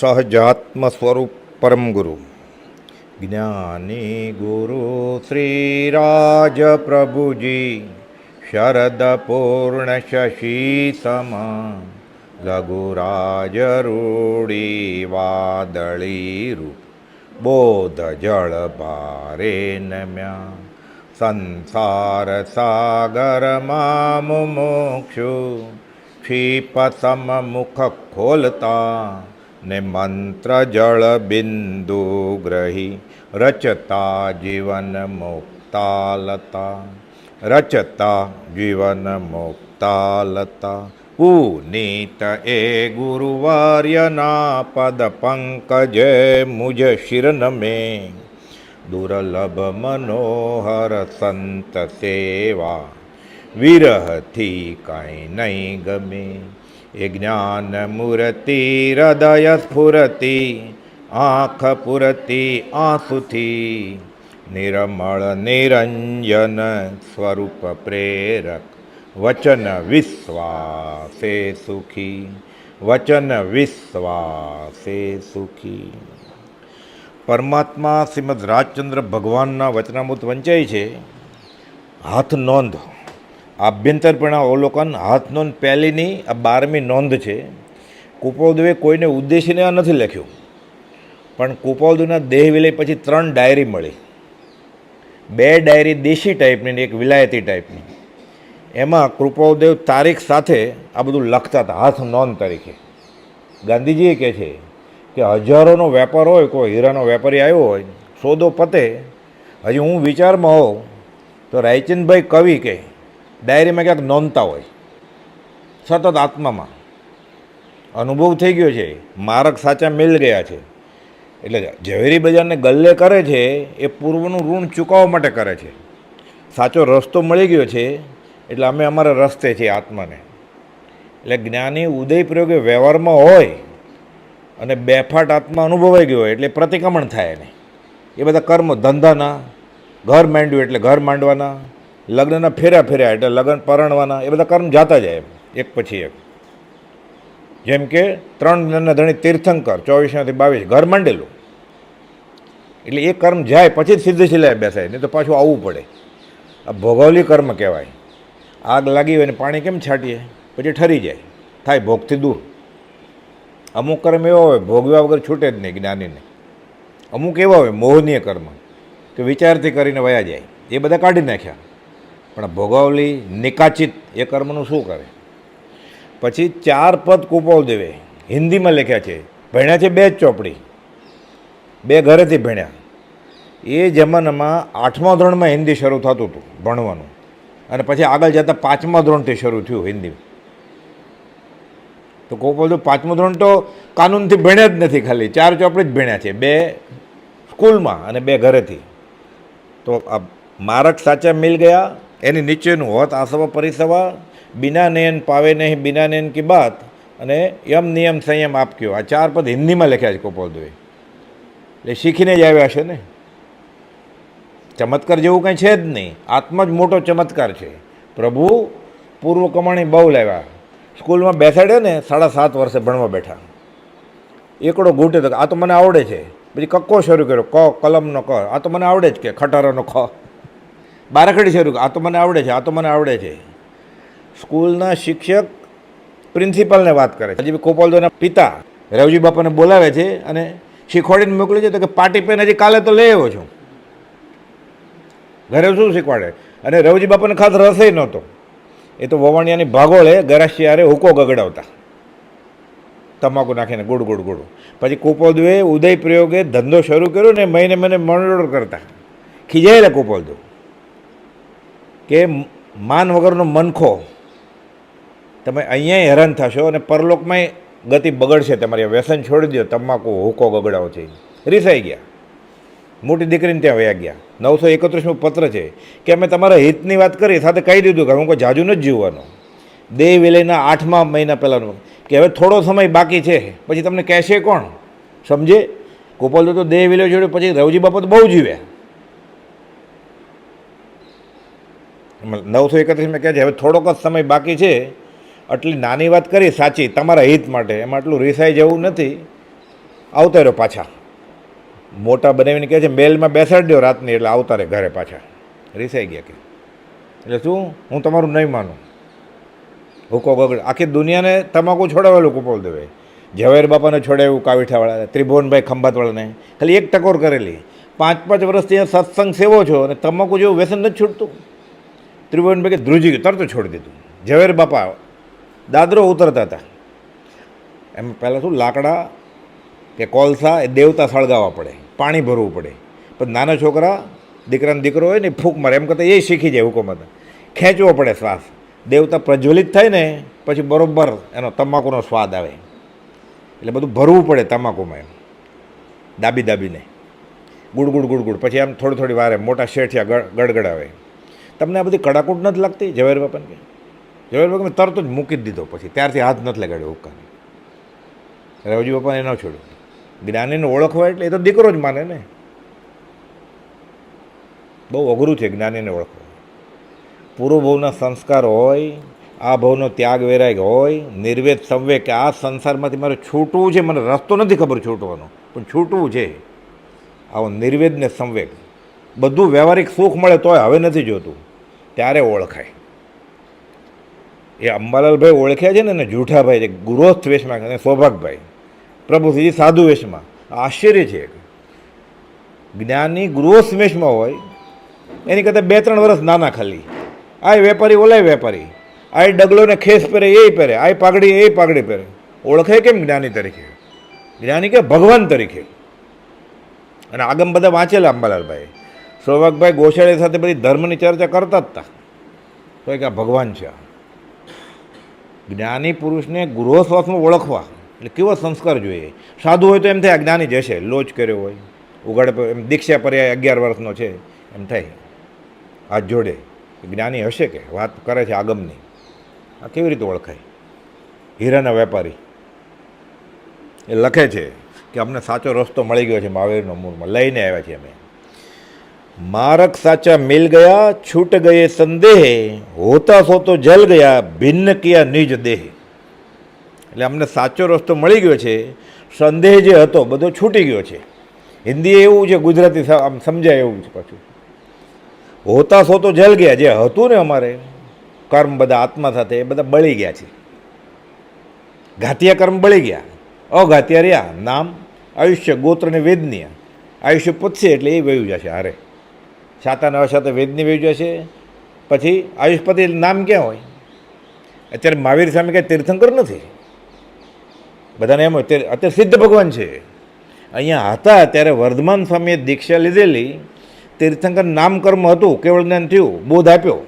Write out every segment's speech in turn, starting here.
સહજાત્મ સ્વરૂપ પરમ ગુરુ જ્ઞાની ગુરુ શ્રી રાજ પ્રભુજી શરદ પૂર્ણ શશી સમા લઘુરાજ રૂડી વાદળી રૂપ બોધ જળ ભારે નમ્યા સંસાર સાગરમાં મુમુક્ષુ ક્ષિપ સમમુખ ખોલતા ને મંત્ર જળ બિંદુ ગ્રહી રચતા જીવન મુક્તાલતા રચતા જીવન મુક્તાલતા પુનીત એ ગુરુવાર્યના પદ પંકજે મુજ શિરન મેં દુર્લભ મનોહર સંત સેવા વિરહથી કાંઈ નહીં ગમે એ જ્ઞાન મૂર્તિ હૃદય સ્ફુરતિ આંખ પૂરતી આંસુથી નિર્મળ નિરંજન સ્વરૂપ પ્રેરક વચન વિશ્વાસે સુખી વચન વિશ્વાસે સુખી. પરમાત્મા શ્રીમદ રાજચંદ્ર ભગવાનના વચનામૃત વંચાય છે. હાથ નોંધ આભ્યંતરપણા અવલોકન હાથ નોંધ પહેલીની આ 12મી નોંધ છે. કુપોદવે કોઈને ઉદ્દેશીને આ નથી લખ્યું, પણ કુપોદવના દેહ વિલય પછી 3 ડાયરી મળી. 2 ડાયરી દેશી ટાઈપની ને 1 વિલાયતી ટાઈપની. એમાં કૃપાદેવ તારીખ સાથે આ બધું લખતા હતા હાથ નોંધ તરીકે. ગાંધીજીએ કહે છે કે હજારોનો વેપાર હોય, કોઈ હીરાનો વેપારી આવ્યો હોય, સોદો પતે, હજી હું વિચારમાં હોઉં તો રાયચંદભાઈ કવિ કે ડાયરીમાં ક્યાંક નોંધતા હોય સતત આત્મામાં. અનુભવ થઈ ગયો છે, મારક સાચા મિલ ગયા છે. એટલે ઝવેરી બજારને ગલ્લે કરે છે એ પૂર્વનું ઋણ ચૂકવવા માટે કરે છે. સાચો રસ્તો મળી ગયો છે એટલે અમે અમારા રસ્તે છીએ આત્માને. એટલે જ્ઞાની ઉદય પ્રયોગે વ્યવહારમાં હોય અને બેફાટ આત્મા અનુભવાઈ ગયો હોય એટલે પ્રતિક્રમણ થાય એને. એ બધા કર્મ ધંધાના, ઘર માંડ્યું એટલે ઘર માંડવાના, લગ્નના ફેર્યા એટલે લગ્ન પરણવાના, એ બધા કર્મ જાતા જાય એમ એક પછી એક. જેમ કે 3 જણના ધણી તીર્થંકર 24 થી 22 ઘર માંડેલું એટલે એ કર્મ જાય પછી જ સીધી શિલાએ બેસાય, નહીં તો પાછું આવવું પડે. આ ભોગવલી કર્મ કહેવાય. આગ લાગી હોય ને પાણી કેમ છાંટીએ, પછી ઠરી જાય, થાય ભોગથી દૂર. અમુક કર્મ એવા હોય ભોગવ્યા વગર છૂટે જ નહીં જ્ઞાનીને. અમુક એવા હોય મોહનીય કર્મ કે વિચારથી કરીને વયા જાય, એ બધા કાઢી નાખ્યા. પણ ભોગવલી નિકાચિત એ કર્મનું શું કરે? પછી 4 પદ કુપોદવે હિન્દીમાં લખ્યા છે. ભણ્યા છે 2 જ ચોપડી, 2 ઘરેથી ભણ્યા. એ જમાનામાં 8મા ધોરણમાં હિન્દી શરૂ થતું હતું ભણવાનું, અને પછી આગળ જતાં 5મા ધોરણથી શરૂ થયું હિન્દી. તો કુપોદવે 5મું ધોરણ તો કાનૂનથી ભણ્યા જ નથી, ખાલી 4 ચોપડી જ ભણ્યા છે, 2 સ્કૂલમાં અને 2 ઘરેથી. તો આ મારક સાચા મિલ ગયા એની નીચેનું હોત આસવા પરિસવા બિના નયન પાવે નહીં બિના નયન કી બાત અને યમ નિયમ સંયમ આપક્યો. આ 4 પદ હિન્દીમાં લખ્યા છે કુપોદવે. એટલે શીખીને જ આવ્યા છે ને. ચમત્કાર જેવું કંઈ છે જ નહીં. આત્મા જ મોટો ચમત્કાર છે. પ્રભુ પૂર્વ કમાણી બહુ લાવ્યા. સ્કૂલમાં બેસાડે ને 7.5 વર્ષે ભણવા બેઠા. એકડો ઘૂંટે તો આ તો મને આવડે છે. પછી કક્કો શરૂ કર્યો, ક કલમનો ક, આ તો મને આવડે જ કે ખટારાનો ખ. બારાખડી શરૂ, આ તો મને આવડે છે, આ તો મને આવડે છે. સ્કૂલના શિક્ષક પ્રિન્સિપાલને વાત કરે છે. હજી કુપોદવેના પિતા રવજી બાપાને બોલાવે છે અને શીખવાડીને મોકલે છે તો કે પાટી પેન હજી કાલે તો લઈ આવ્યો છું. ઘરે શું શીખવાડે? અને રવજી બાપાને ખાસ રસે નહોતો. એ તો વવાણિયાની ભાગોળે ગરાશિયારે હુકો ગગડાવતા, તમાકુ નાખીને ગુડ ગુડ ગુડ. પછી કુપોદવે ઉદય પ્રયોગે ધંધો શરૂ કર્યો ને મહિને મનોરંજન કરતા. ખીજાયેલા કુપોદવ કે માન વગરનો મનખો, તમે અહીંયા હેરાન થશો અને પરલોકમાંય ગતિ બગડશે તમારી. વ્યસન છોડી દો, તમાકુ હુકો ગગડાવો છે. રીસાઈ ગયા, મોટી દીકરીને ત્યાં વયા ગયા. 931મો પત્ર છે કે અમે તમારા હિતની વાત કરી, સાથે કહી દીધું કે હું કોઈ જાજુ નથી જીવવાનો. દેહ વિલયના 8મા મહિના પહેલાંનો કે હવે થોડો સમય બાકી છે, પછી તમને કહેશે કોણ? સમજે? કુપોદવે તો દેહ વિલય છોડ્યો પછી રવજી બાપા તો બહુ જીવ્યા. 931માં કહે છે હવે થોડોક જ સમય બાકી છે, આટલી નાની વાત કરી સાચી તમારા હિત માટે, એમાં આટલું રિસાઈ જવું નથી. આવતા રહ્યો પાછા, મોટા બનાવીને કહે છે મેલમાં બેસાડી દો રાતની એટલે આવતા રહે ઘરે પાછા. રીસાઈ ગયા કે એટલે શું, હું તમારું નહીં માનું. હુકો ગગડ આખી દુનિયાને તમાકુ છોડાવેલું કુપોલ દેવે, ઝવેર બાપાને છોડાવ્યું કાવીઠાવાળા, ત્રિભુવનભાઈ ખંભાતવાળાને ખાલી 1 ટકોર કરેલી. 5-5 વર્ષથી અહીંયા સત્સંગ સેવો છો અને તમાકુ જેવું વ્યસન નથી છૂટતું. ત્રિભુવનભાઈ કે ધ્રુજી ગયું, તરત છોડી દીધું. ઝવેર બાપા દાદરો ઉતરતા હતા, એમ પહેલાં શું લાકડા કે કોલસા એ દેવતા સળગાવવા પડે, પાણી ભરવું પડે, પણ નાના છોકરા દીકરાનો દીકરો હોય ને ફૂંક મારે એમ કરતાં એ શીખી જાય હુકુમત, ખેંચવો પડે શ્વાસ. દેવતા પ્રજ્વલિત થાય ને પછી બરાબર એનો તમાકુનો સ્વાદ આવે, એટલે બધું ભરવું પડે તમાકુમાં એમ દાબી દાબીને, ગુડગુડ ગુડગુડ, પછી આમ થોડી થોડી વારે મોટા શેઠિયા ગડગડાવે. તમને આ બધી કડાકૂટ નથી લાગતી? ઝવેર બાપાને કે ઝવેર બાપા મેં તરત જ મૂકી જ દીધો, પછી ત્યારથી હાથ નથી લગાડ્યો હુક્કાને. રવજી બાપાને ન છોડ્યું. જ્ઞાનીને ઓળખવા એટલે એ તો દીકરો જ માને ને. બહુ અઘરું છે જ્ઞાનીને ઓળખવા. પૂર્વ ભવના સંસ્કાર હોય, આ ભવનો ત્યાગ વૈરાગ હોય, નિર્વેદ સંવેગ કે આ સંસારમાંથી મારે છૂટવું છે, મને રસ્તો નથી ખબર છૂટવાનો પણ છૂટવું છે, આવો નિર્વેદ ને સંવેગ. બધું વ્યવહારિક સુખ મળે તોય હવે નથી જોતું, ત્યારે ઓળખાય. એ અંબાલાલભાઈ ઓળખ્યા છે ને જૂઠાભાઈ છે ગૃહસ્થ વેશમાં, અને સૌભાગભાઈ પ્રભુજી સાધુ વેશમાં. આશ્ચર્ય છે, જ્ઞાની ગૃહસ્થ વેશમાં હોય એની કરતાં 2-3 વર્ષ નાના ખાલી. આ વેપારી ઓલાય વેપારી, આ ડગલો ને ખેસ પહેરે એ પહેરે, આ પાઘડી એ પાઘડી પહેરે. ઓળખાય કેમ જ્ઞાની તરીકે? જ્ઞાની કે ભગવાન તરીકે. અને આગમ બધા વાંચેલા અંબાલાલભાઈ. સૌભાગભાઈ ગોશાળે સાથે બધી ધર્મની ચર્ચા કરતા જ હતા, તો કે આ ભગવાન છે. જ્ઞાની પુરુષને ગૃહસ્વાસમાં ઓળખવા એટલે કેવો સંસ્કાર જોઈએ. સાધુ હોય તો એમ થાય જ્ઞાની જ હશે, લોચ કર્યો હોય, ઉગાડે એમ દીક્ષા પર્યાય 11 વર્ષનો છે એમ થાય, હાથ જોડે જ્ઞાની હશે કે વાત કરે છે આગમની. આ કેવી રીતે ઓળખાય? હીરાના વેપારી એ લખે છે કે અમને સાચો રસ્તો મળી ગયો છે મહાવીરનો મૂળમાં, લઈને આવ્યા છીએ અમે. માર્ગ સાચા મિલ ગયા, છૂટ ગયે સંદેહ, હોતા સો તો જલ ગયા, ભિન્ન કિયા નિજ દેહ. એટલે અમને સાચો રસ્તો મળી ગયો છે, સંદેહ જે હતો બધો છૂટી ગયો છે. હિન્દી એવું છે, ગુજરાતી આમ સમજાય એવું છે. પાછું હોતા સો તો જલ ગયા, જે હતું ને અમારે કર્મ બધા આત્મા સાથે એ બધા બળી ગયા છે. ઘાતિયા કર્મ બળી ગયા, અઘાતિયા રહ્યા. નામ આયુષ્ય ગોત્ર ને વેદનીય. આયુષ્ય પૂછશે એટલે એ વયું જશે હારે, સાતાના અસાતે વેદની વયું જશે. પછી આયુષ્પતિ નામ ક્યાં હોય? અત્યારે મહાવીર સ્વામી કંઈ તીર્થંકર નથી, બધાને એમ હોય અત્યારે સિદ્ધ ભગવાન છે. અહીંયા હતા ત્યારે વર્ધમાન સ્વામીએ દીક્ષા લીધેલી, તીર્થંકર નામકર્મ હતું, કેવળ જ્ઞાન થયું, બોધ આપ્યો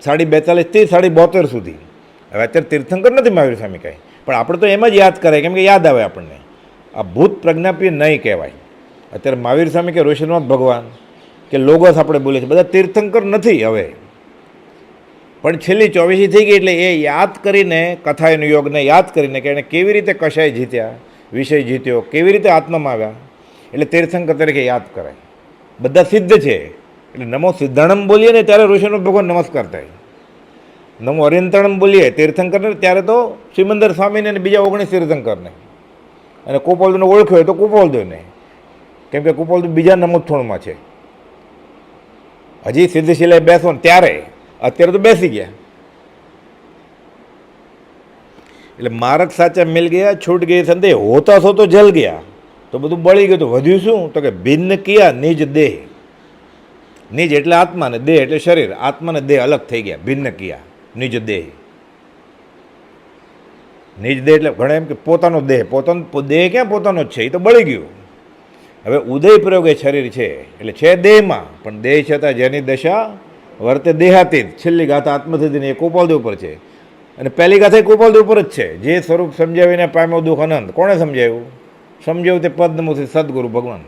42.5 થી 72 સુધી. હવે અત્યારે તીર્થંકર નથી મહાવીર સ્વામી કાંઈ, પણ આપણે તો એમ જ યાદ કરાય, કેમ કે યાદ આવે આપણને. આ ભૂત પ્રજ્ઞાપ્ય નહીં કહેવાય. અત્યારે મહાવીર સ્વામી કે ઋષિનાથ ભગવાન કે લોગોસ આપણે બોલે છે, બધા તીર્થંકર નથી હવે. પણ છેલ્લી 24 થઈ ગઈ એટલે એ યાદ કરીને, કથાયન યોગને યાદ કરીને કે એણે કેવી રીતે કશાય જીત્યા, વિષય જીત્યો, કેવી રીતે આત્મામાં આવ્યા, એટલે તીર્થંકર તરીકે યાદ કરાય. બધા સિદ્ધ છે એટલે નમો સિદ્ધાણમ બોલીએ ને ત્યારે ઋષિનો ભગવાન નમસ્કાર થાય. નમો અરિયંતણમ બોલીએ તીર્થંકરને ત્યારે તો સિમંદર સ્વામીને અને બીજા 19 તીર્થંકરને, અને કુપોલદેવને ઓળખ્યો હોય તો કુપોલદેવને, કેમ કે કુપોલદેવ બીજા નમોત્થોણમાં છે. હજી સિદ્ધશિલાએ બેસો ને ત્યારે, અત્યારે તો બેસી ગયા. એટલે માર્ગ સાચા મિલ ગયા, છૂટ ગઈ સંદેહ, હોતા સો તો જલ ગયા. તો બધું બળી ગયું, તો વધ્યું શું? તો કે ભિન્ન કિયા નિજ દેહ. નિજ એટલે આત્મા ને દેહ એટલે શરીર. આત્મા ને દેહ અલગ થઈ ગયા, ભિન્ન કિયા નિજ દેહ. નિજ દેહ એટલે ઘણા એમ કે પોતાનો દેહ, પોતાનો દેહ ક્યાં પોતાનો જ છે, એ તો બળી ગયું. હવે ઉદય પ્રયોગ એ શરીર છે એટલે છે દેહમાં, પણ દેહ છતાં જેની દશા વર્તે દેહાતીત. છેલ્લી ગાથા આત્મસિદ્ધિની એ કુપાલદેવ ઉપર છે, અને પહેલી ગાથા એ કુપાલદેવ ઉપર જ છે. જે સ્વરૂપ સમજાવીને પામ્યો દુઃખ અનંત. કોણે સમજાવ્યું? સમજાવ્યું તે પદ્મમુખી સદગુરુ ભગવાન.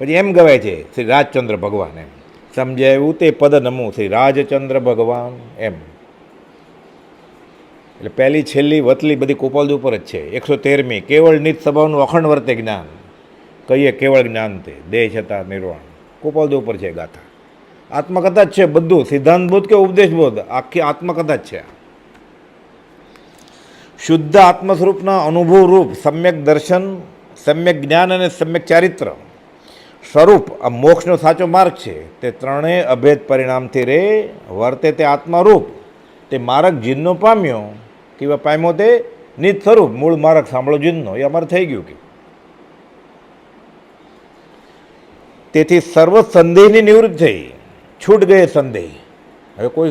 પછી એમ ગવાય છે શ્રી રાજચંદ્ર ભગવાન, એમ સમજાવ્યું તે પદ નમો શ્રી રાજચંદ્ર ભગવાન એમ. એટલે પહેલી છેલ્લી વતલી બધી કુપાલદેવ ઉપર જ છે. 113મી કેવળ નિત સ્વભાવનું અખંડ વર્તે જ્ઞાન, કહીએ કેવળ જ્ઞાન તે દેહ છતાં નિર્વાણ. કુપાલદેવ ઉપર છે ગાથા. આત્મકથા જ છે બધું, સિદ્ધાંત બોધ કે ઉપદેશ બોધ, આખી આત્મકથા જ છે. શુદ્ધ આત્મ સ્વરૂપના અનુભવ રૂપ સમ્યક દર્શન, સમ્યક જ્ઞાન અને સમ્યક ચારિત્ર સ્વરૂપ આ મોક્ષનો સાચો માર્ગ છે. તે ત્રણેય અભેદ પરિણામથી રે વર્તે તે આત્મારૂપ. તે માર્ગ જીનનો પામ્યો કેવા પામ્યો તે નિજ સ્વરૂપ. મૂળ માર્ગ સાંભળો જીનનો, એ અમારે થઈ ગયું કે. તેથી સર્વ સંદેહની નિવૃત્ત થઈ, છૂટ ગયે સંદેહ. હવે કોઈ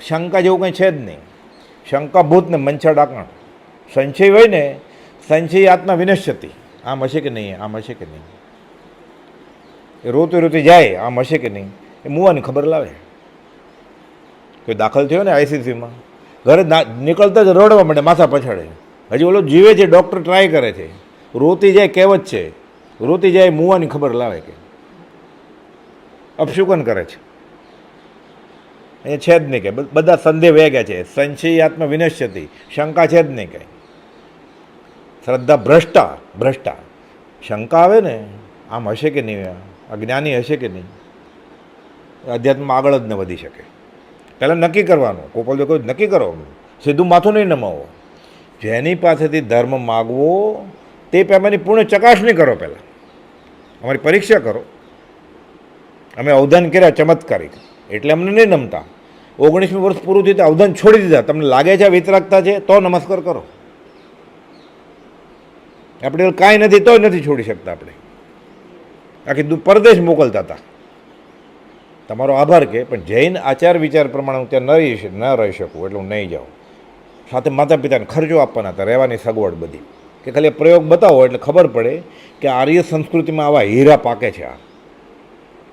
શંકા જેવું કંઈ છે જ નહીં. શંકાભૂત ને મંછા ડાકણ સંશય હોય ને, સંશય આત્મા વિનશ્યતિ. આમ હશે કે નહીં, આમ હશે કે નહીં, એ રોતી રોતી જાય આમ હશે કે નહીં, એ મુવાની ખબર લાવે. કોઈ દાખલ થયો ને આઈસીસીમાં, ઘરે નીકળતા જ રડવા માંડે, માથા પછાડે. હજી ઓલો જીવે છે, ડૉક્ટર ટ્રાય કરે છે, રોતી જાય, કહેવત છે, રોતી જાય મુવાની ખબર લાવે કે અપશુકન કરે છે. એ છે જ નહીં કે બધા સંદેહ વહી છે. સંશય આત્મા વિનશ્યતિ, શંકા છે જ નહીં કંઈ. શ્રદ્ધા ભ્રષ્ટા શંકા આવે ને, આમ હશે કે નહીં, અજ્ઞાની હશે કે નહીં, અધ્યાત્મમાં આગળ જ ન વધી શકે. પહેલાં નક્કી કરવાનું. કોઈ કોઈ નક્કી કરો, સીધું માથું નહીં નમાવો. જેની પાસેથી ધર્મ માગવો તે પેમાની પૂર્ણ ચકાસણી કરો. પહેલાં અમારી પરીક્ષા કરો. અમે અવધાન કર્યા ચમત્કારિક, એટલે અમને નહીં નમતા. 19મી વર્ષ પૂરું થયું તો અવધાન છોડી દીધા. તમને લાગે છે વિતરાગતા છે તો નમસ્કાર કરો. આપણે કાંઈ નથી તોય નથી છોડી શકતા. આપણે આખી પરદેશ મોકલતા હતા. તમારો આભાર કે, પણ જૈન આચાર વિચાર પ્રમાણે હું ત્યાં ન રહી શકું એટલે હું નહીં જાઉં. સાથે માતા પિતાને ખર્ચો આપવાના હતા, રહેવાની સગવડ બધી, કે ખાલી પ્રયોગ બતાવો એટલે ખબર પડે કે આર્ય સંસ્કૃતિમાં આવા હીરા પાકે છે. આ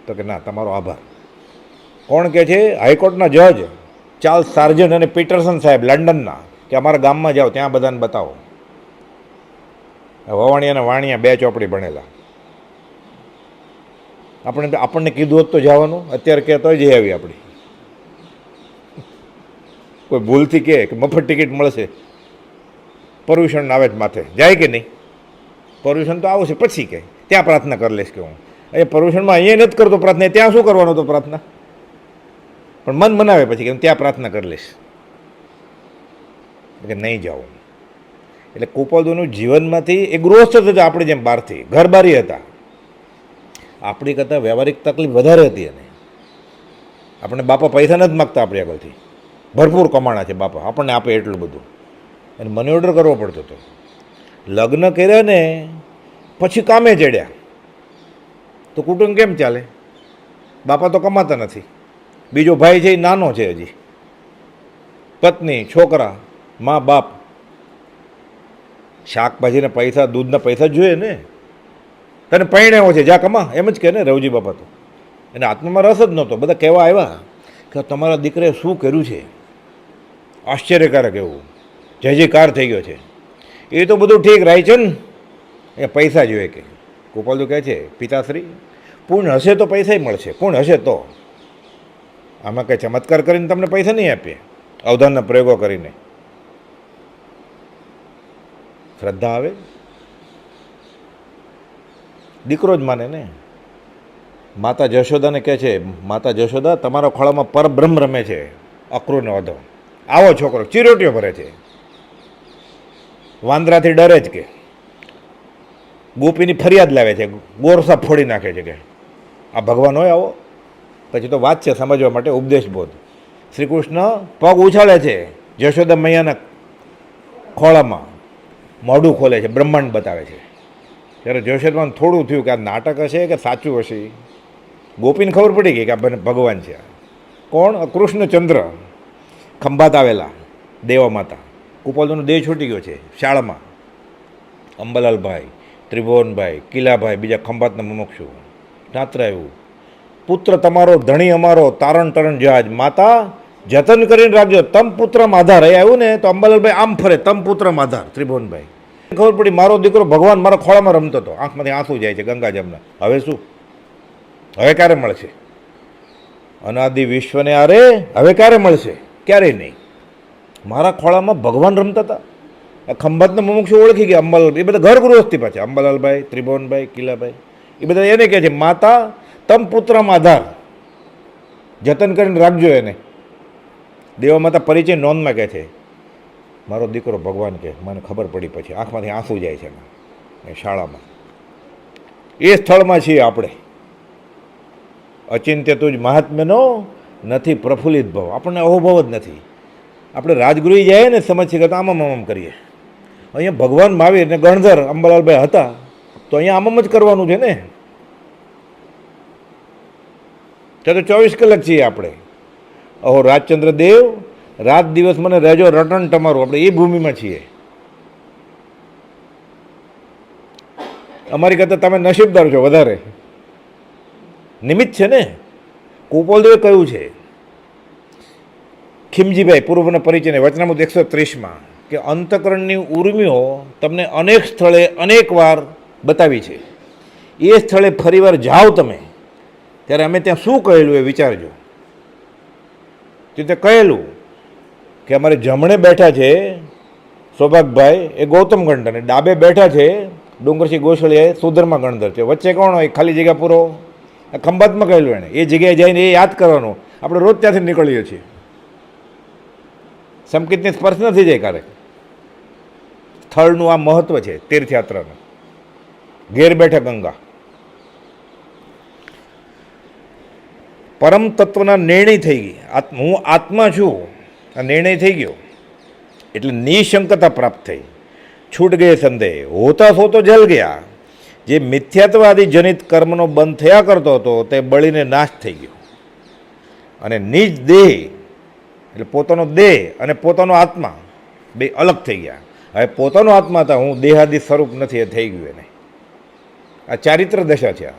તો કે ના, તમારો આભાર. કોણ કહે છે? હાઈકોર્ટના જજ ચાર્લ્સ સાર્જન્ટ અને પીટરસન સાહેબ લંડનના, કે અમારા ગામમાં જાઓ ત્યાં બધાને બતાવો. વવાણિયા અને વાણિયા 2 ચોપડી ભણેલા. આપણને કીધું હોત તો જવાનું, અત્યારે કહેતો જઈ આવી. આપણી કોઈ ભૂલથી કહે કે મફત ટિકિટ મળશે, પર્યુષણ આવે જ માથે, જાય કે નહીં? પર્યુષણ તો આવશે પછી કે ત્યાં પ્રાર્થના કરી લઈશ કે હું અહીંયા પર્યુષણમાં અહીંયા નથી કરતો પ્રાર્થના, ત્યાં શું કરવાનો હતો પ્રાર્થના? પણ મન મનાવે પછી કે હું ત્યાં પ્રાર્થના કરી લઈશ, કે નહીં જાઉં. એટલે કુપોદોનું જીવનમાંથી એ ગૃહસ્થ હતા, આપણે જેમ બહારથી ઘરબારી હતા. આપણી કરતાં વ્યવહારિક તકલીફ વધારે હતી. અને આપણે બાપા પૈસા નથી માગતા આપણી આગળથી, ભરપૂર કમાણા છે બાપા, આપણને આપે એટલું બધું. અને મની ઓર્ડર કરવો પડતો હતો. લગ્ન કર્યા ને પછી કામે ચડ્યા તો કુટુંબ કેમ ચાલે? બાપા તો કમાતા નથી, બીજો ભાઈ છે એ નાનો છે હજી, પત્ની, છોકરા, મા બાપ. શાકભાજીના પૈસા, દૂધના પૈસા જોઈએ ને. તને પરણ્યો છે, જા કમા, એમ જ કહે ને રવજી બાપા. તો એને આત્મામાં રસ જ નહોતો. બધા કહેવા આવ્યા કે તમારા દીકરાએ શું કર્યું છે, આશ્ચર્યકારક એવું, જય જયકાર થઈ ગયો છે. એ તો બધું ઠીક રાય છે ને, એ પૈસા જોઈએ કે. ગોપાલુ કહે છે, પિતાશ્રી પૂર્ણ હશે તો પૈસા મળશે, પૂર્ણ હશે તો. આમાં કંઈ ચમત્કાર કરીને તમને પૈસા નહીં આપીએ, અવધાનના પ્રયોગો કરીને. શ્રદ્ધા આવે, દીકરો જ માને ને. માતા જશોદાને કહે છે, માતા જશોદા તમારા ખોળામાં પરબ્રહ્મ રમે છે, અક્રૂરનો વધો. આવો છોકરો ચીરોટીઓ ભરે છે, વાંદરાથી ડરે જ કે. ગોપીની ફરિયાદ લાવે છે, ગોરસા ફોડી નાખે છે કે આ ભગવાન હોય આવો. પછી તો વાત છે સમજવા માટે, ઉપદેશ બોધ. શ્રી કૃષ્ણ પગ ઉછાળે છે જશોદા મૈયાના ખોળામાં, મોઢું ખોલે છે, બ્રહ્માંડ બતાવે છે. ત્યારે જશોદામાં થોડું થયું કે આ નાટક હશે કે સાચું હશે. ગોપીને ખબર પડી ગઈ કે આ ભગવાન છે. કોણ? કૃષ્ણચંદ્ર ખંભાત આવેલા દેવા માતા. કુપાલનો દેહ છૂટી ગયો છે શાળામાં. અંબાલાલભાઈ, ત્રિભુવનભાઈ, કિલાભાઈ, બીજા ખંભાતના મુમુક્ષુ. નાત્ર આવ્યું, પુત્ર તમારો ધણી અમારો, તારણ તરણ જહાજ, માતા જતન કરીને રાખજો, તમ પુત્રમાં આધાર. એ આવ્યું ને તો અંબાલાલભાઈ આમ ફરે, તમ પુત્રમાં આધાર. ત્રિભુવનભાઈ ખબર પડી મારો દીકરો ભગવાન મારા ખોળામાં રમતો હતો, આંખમાંથી આંસુ જાય છે ગંગા જમના. હવે શું? હવે ક્યારે મળશે? અનાદિ વિશ્વને આરે હવે ક્યારે મળશે? ક્યારેય નહીં. મારા ખોળામાં ભગવાન રમતા હતા. આ ખંભાતના મુમુક્ષુ ઓળખી ગયા. અંબાલાલ, એ બધા ઘર ગૃહસ્થી પાછા. અંબાલાલભાઈ, ત્રિભુવનભાઈ, કિલાભાઈ, એ બધા એને કહે છે માતા તમ પુત્રમાં આધાર, જતન કરીને રાખજો એને. દેવા માતા પરિચય નોંધમાં કહે છે, મારો દીકરો ભગવાન કે મને ખબર પડી પછી આંખમાંથી આંસુ જાય છે એ શાળામાં. એ સ્થળમાં છીએ આપણે. અચિંત્ય તુજ મહાત્મ્યનો નથી પ્રફુલ્લિત ભાવ, આપણને અહોભાવ જ નથી. આપણે રાજગૃહી જઈએ ને સમજ છે કે આમામ કરીએ. અહીંયા ભગવાન મહાવીર ને ગણધર અંબાલાલભાઈ હતા તો અહીંયા આમામ જ કરવાનું છે ને. ત્યાં તો 24 કલાક છીએ આપણે. અહો રાજચંદ્ર દેવ રાત દિવસ મને રહેજો રટણ તમારું, આપણે એ ભૂમિમાં છીએ. અમારી કરતાં તમે નસીબદાર છો વધારે, નિમિત્ત છે ને. કુપોલદેવે કહ્યું છે ખીમજીભાઈ પૂર્વના પરિચયને વચનામૃત 130માં કે અંતકરણની ઉર્મિઓ તમને અનેક સ્થળે અનેક વાર બતાવી છે. એ સ્થળે ફરીવાર જાઓ તમે ત્યારે અમે ત્યાં શું કહેલું એ વિચારજો. તે કહેલું કે અમારે જમણે બેઠા છે સૌભાગભાઈ એ ગૌતમ ગણધર, અને ડાબે બેઠા છે ડુંગરસિંહ ગોસળિયા સુધર્મા ગણધર છે. વચ્ચે કોણ હોય? ખાલી જગ્યા પૂરો. ખંભાતમાં કહેલું એણે. એ જગ્યાએ જઈને એ યાદ કરવાનું. આપણે રોજ ત્યાંથી નીકળીએ છીએ. સંકિતની સ્પર્શ નથી જાય ક્યારેક. સ્થળનું આ મહત્વ છે તીર્થયાત્રાનું. ઘેર બેઠા ગંગા. પરમ તત્વના નિર્ણય થઈ ગઈ. હું આત્મા છું આ નિર્ણય થઈ ગયો એટલે નિશંકતા પ્રાપ્ત થઈ. છૂટ ગયે સંદેહ, હોતા હો તો જલ ગયા. જે મિથ્યાત્વાદી જનિત કર્મનો બંધ થયા કરતો હતો તે બળીને નાશ થઈ ગયો. અને નિજ દેહ એટલે પોતાનો દેહ અને પોતાનો આત્મા બે અલગ થઈ ગયા. હવે પોતાનો આત્મા હતા, હું દેહાદી સ્વરૂપ નથી, એ થઈ ગયું એને. આ ચારિત્ર દશા છે.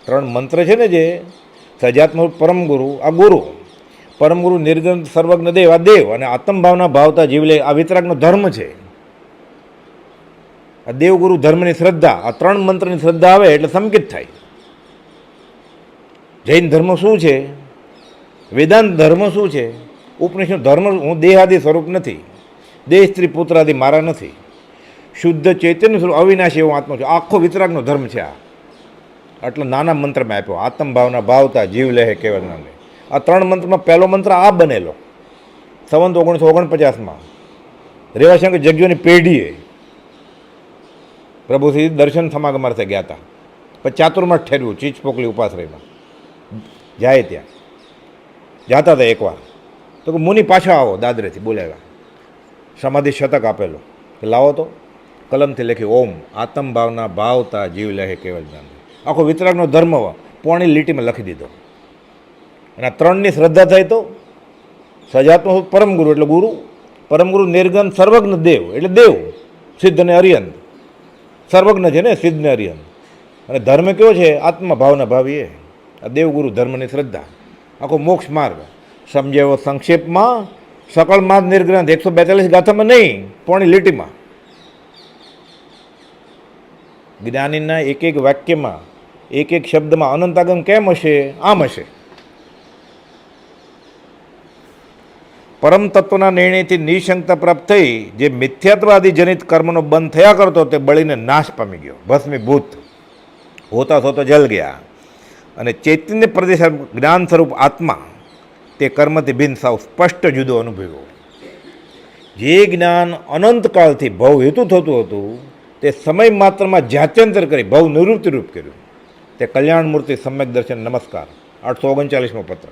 3 મંત્ર છે ને જે સજાત્મ પરમ ગુરુ, આ ગુરુ પરમ ગુરુ નિર્ગમ સર્વજ્ઞ દેવ, આ દેવ અને આત્મભાવના ભાવતા જીવલે, આ વિતરાગનો ધર્મ છે. આ દેવગુરુ ધર્મની શ્રદ્ધા, આ 3 મંત્રની શ્રદ્ધા આવે એટલે સંકિત થાય. જૈન ધર્મ શું છે? વેદાંત ધર્મ શું છે? ઉપનિષદ ધર્મ. હું દેહાદી સ્વરૂપ નથી, દેહ સ્ત્રી પુત્રાદિ મારા નથી, શુદ્ધ ચૈતન્ય સ્વરૂપ અવિનાશી એવું આત્મા છું. આખો વિતરાગનો ધર્મ છે આ. આટલો નાના મંત્રમાં આપ્યો, આત્મભાવના ભાવતા જીવ લે કેવળ નામે. આ 3 મંત્રમાં પહેલો મંત્ર આ બનેલો સંવંત 1949માં રેવાશંકર જગ્યોની પેઢીએ પ્રભુશ્રી દર્શન સમાગમાર્થે ગયા હતા. પછી ચાતુર્માસ ઠેરવ્યું ચીચ પોકલી ઉપાશ્રયમાં જાય. ત્યાં જતા હતા એકવાર તો કે મુનિ પાછા આવો, દાદરેથી બોલાવ્યા. સમાધિ શતક આપેલો કે લાવો તો કલમથી લખ્યું ઓમ આત્મભાવના ભાવતા જીવ લે કેવળ નામે. આખો વિતરાગનો ધર્મ પોણી લીટીમાં લખી દીધો. અને આ 3ની શ્રદ્ધા થાય તો સજાત્મ પરમ ગુરુ એટલે ગુરુ, પરમ ગુરુ નિર્ગમ સર્વજ્ઞ દેવ એટલે દેવ, સિદ્ધ અને અરિયંત. સર્વજ્ઞ છે ને સિદ્ધ ને અરિયંત. અને ધર્મ કયો છે? આત્મા ભાવના ભાવી. એ આ દેવગુરુ ધર્મની શ્રદ્ધા. આખો મોક્ષ માર્ગ સમજાવો સંક્ષેપમાં. સકળ માર્ગ નિર્ગ્રંથ 142 ગાથામાં નહીં, પોણી લીટીમાં. જ્ઞાનીના એક એક વાક્યમાં એક એક શબ્દમાં અનંતાગમ કેમ હશે? આમ હશે. પરમ તત્વના નિર્ણયથી નિશંકતા પ્રાપ્ત થઈ. જે મિથ્યાત્વાદી જનિત કર્મનો બંધ થયા કરતો તે બળીને નાશ પામી ગયો, ભસ્મીભૂત. હોતા થતો જલ ગયા. અને ચૈતન્ય પ્રદેશ જ્ઞાન સ્વરૂપ આત્મા તે કર્મથી ભિન્ન સાવ સ્પષ્ટ જુદો અનુભવ્યો. જે જ્ઞાન અનંતકાળથી ભવ હેતુ થતું હતું તે સમય માત્રમાં જાત્યંતર કરી ભવ નિવૃત્તિરૂપ કર્યું. તે કલ્યાણ મૂર્તિ સમ્યક દર્શન નમસ્કાર 839મો પત્ર.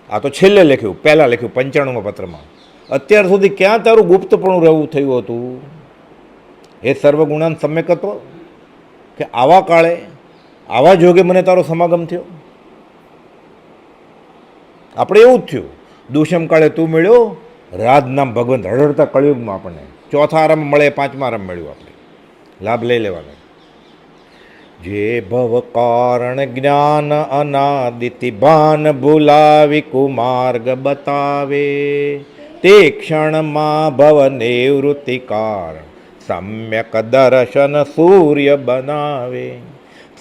આ તો છેલ્લે લખ્યું, પહેલાં લખ્યું 95મા પત્રમાં. અત્યાર સુધી ક્યાં તારું ગુપ્તપણું રહેવું થયું હતું? એ સર્વગુણાન સમ્યક હતો કે આવા કાળે આવા જોગે મને તારો સમાગમ થયો? આપણે એવું જ થયું. દુષ્મ કાળે તું મળ્યો, રાજ નામ ભગવંત હળહળતા કળિયુગમાં આપણને 4થા આરામ મળે, 5મા આરામ મળ્યું. આપણે લાભ લઈ લેવાનો. જે ભવ કારણ જ્ઞાન અનાદિતિ ભાન ભૂલાવી કુમાર્ગ બતાવે, તે ક્ષણમાં ભવ નિવૃત્તિ કારણ સમ્યક દર્શન સૂર્ય બનાવે.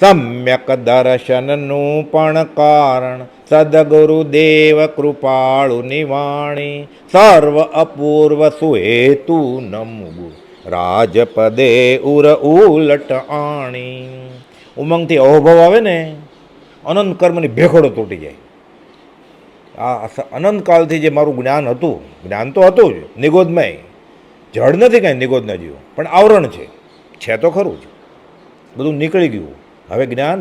સમ્યક દર્શનનું પણ કારણ સદગુરુદેવ કૃપાળુ નિવાણી. સર્વ અપૂર્વ સુહેતુ નમુગુ રાજપદે ઉર ઉલટ આણી. ઉમંગથી અહોભાવ આવે ને, અનંત કર્મની ભેખડો તૂટી જાય. આ અનંતકાળથી જે મારું જ્ઞાન હતું, જ્ઞાન તો હતું જ નિગોદમય, જડ નથી કાંઈ નિગોદના જેવું, પણ આવરણ છે તો ખરું જ, બધું નીકળી ગયું. હવે જ્ઞાન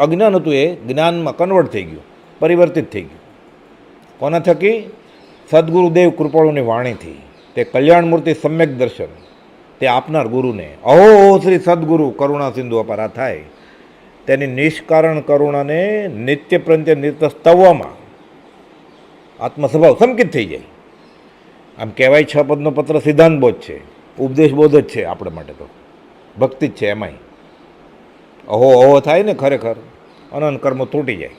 અજ્ઞાન હતું એ જ્ઞાનમાં કન્વર્ટ થઈ ગયું, પરિવર્તિત થઈ ગયું. કોના થકી? સદગુરુદેવ કૃપાળુની વાણીથી, તે કલ્યાણમૂર્તિ સમ્યક દર્શન તે આપનાર ગુરુને અહો શ્રી સદગુરુ કરુણા સિંધુ અપારા થાય, તેની નિષ્કારણ કરુણાને નિત્ય પ્રત્યે નિત્ય સ્તવવામાં આત્મસ્વભાવ સંકિત થઈ જાય. આમ કહેવાય 6 પદનો પત્ર સિદ્ધાંત બોધ છે, ઉપદેશ બોધ જ છે આપણા માટે, તો ભક્તિ જ છે. એમાંય અહો થાય ને, ખરેખર અનંત કર્મો તૂટી જાય,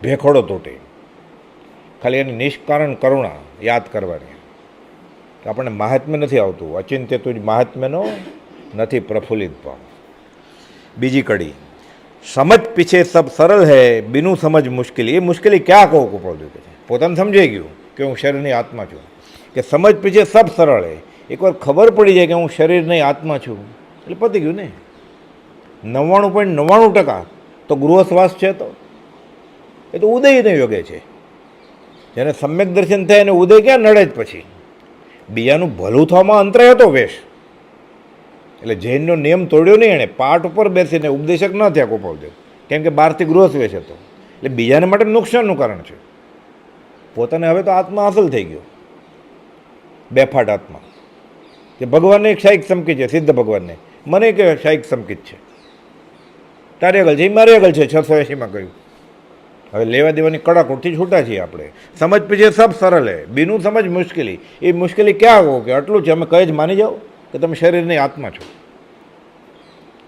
ભેખોડો તૂટે. ખાલી એની નિષ્કારણ કરુણા યાદ કરવાની. આપણને મહાત્મ્ય નથી આવતું, અચિંત્ય તું જ મહાત્મ્યનો નથી પ્રફુલ્લિત પણ. બીજી કડી, સમજ પીછે સબ સરળ હૈ બિનું સમજ મુશ્કેલી. એ મુશ્કેલી ક્યાં કહું કૃપાળુ કે છે, પોતાને સમજાઈ ગયું કે હું શરીરની આત્મા છું, કે સમજ પીછે સબ સરળ હૈ. એકવાર ખબર પડી જાય કે હું શરીરની આત્મા છું એટલે પતી ગયું ને. 99.99% તો ગૃહશ્વાસ છે, તો એ તો ઉદયને યોગે છે. જેને સમ્યક દર્શન થાય એને ઉદય ક્યાં નડે જ પછી. બીજાનું ભલું થવામાં અંતરાય હતો વેશ, એટલે જૈનનો નિયમ તોડ્યો નહીં એણે. પાઠ ઉપર બેસીને ઉપદેશક ન થયા ગોપાલદેવ, કેમ કે બહારથી ગૃહસ્વેશ હતો, એટલે બીજાને માટે નુકસાનનું કારણ છે. પોતાને હવે તો આત્મા હાંસલ થઈ ગયો, બેફાટ આત્મા, કે ભગવાનને એક શાહિક સમકિત છે, સિદ્ધ ભગવાનને મને કે શાહિક સમકિત છે, તારી આગળ છે મારી આગળ છે, 680માં કહ્યું. હવે લેવા દેવાની કડાકોટથી છૂટા છીએ આપણે. સમજ પછી સબ સરળ હે બીનું સમજ મુશ્કેલી. એ મુશ્કેલી ક્યાં આવો કે આટલું છે, અમે કહે જ માની જાઓ કે તમે શરીરની આત્મા છો.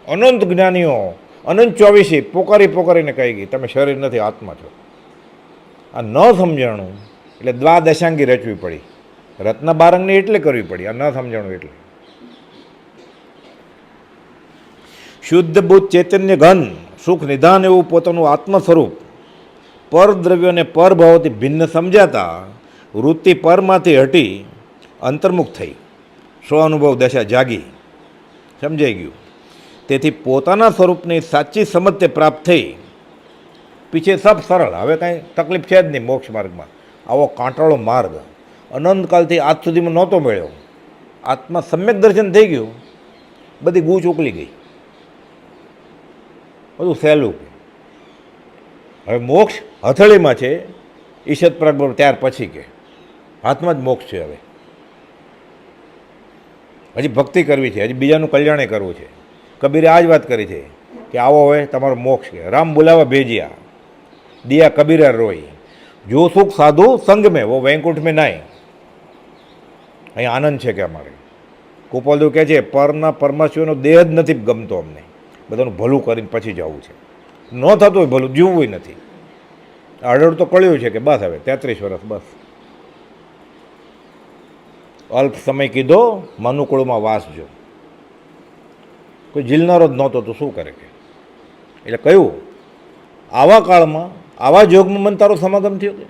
અનંત જ્ઞાનીઓ અનંત 24 પોકારીને કહી ગઈ તમે શરીર નથી, આત્મા છો. આ ન સમજાણું એટલે દ્વાદશાંગી રચવી પડી, રત્ન બારંગની એટલે કરવી પડી. આ ન સમજાણું એટલે શુદ્ધ બુદ્ધ ચૈતન્ય ઘન સુખ નિધાન એવું પોતાનું આત્મ સ્વરૂપ પરદ્રવ્યોને પરભાવથી ભિન્ન સમજાતા વૃત્તિ પરમાંથી હટી અંતર્મુખ થઈ, સ્વઅનુભવ દશા જાગી, સમજાઈ ગયું. તેથી પોતાના સ્વરૂપની સાચી સમજ તે પ્રાપ્ત થઈ. પીછે સબ સરળ, હવે કાંઈ તકલીફ છે જ નહીં મોક્ષ માર્ગમાં. આવો કાંટાળો માર્ગ અનંતકાલથી આજ સુધીમાં નહોતો મળ્યો. આત્મા સમ્યક દર્શન થઈ ગયું, બધી ગૂંચ ઉકલી ગઈ, બધું સહેલું. હવે મોક્ષ હથેળીમાં છે, ઈશત પ્રગટ ત્યાર પછી કે હાથમાં જ મોક્ષ છે. હવે હજી ભક્તિ કરવી છે, હજી બીજાનું કલ્યાણે કરવું છે. કબીરે આ જ વાત કરી છે કે આવો હવે તમારો મોક્ષ કે રામ બોલાવા ભેજિયા દિયા કબીરા રોઈ, જો સુખ સાધુ સંગ મેં વો વૈકુંઠ મેં નાય. અહીં આનંદ છે કે અમારે. ગોપાલદેવ કહે છે પરના પરમાશિવનો દેહ જ નથી ગમતો અમને, બધાનું ભલું કરીને પછી જવું છે. ન થતું હોય ભલું, જીવવું નથી. અડળ તો કળ્યું છે કે બસ હવે 33 વર્ષ બસ અલ્પ સમય કીધો મનુકુળમાં વાસ જો. કોઈ ઝીલનારો જ નહોતો તો શું કરે કે. એટલે કહ્યું આવા કાળમાં આવા જોગમાં મન તારો સમાગમ થયો કે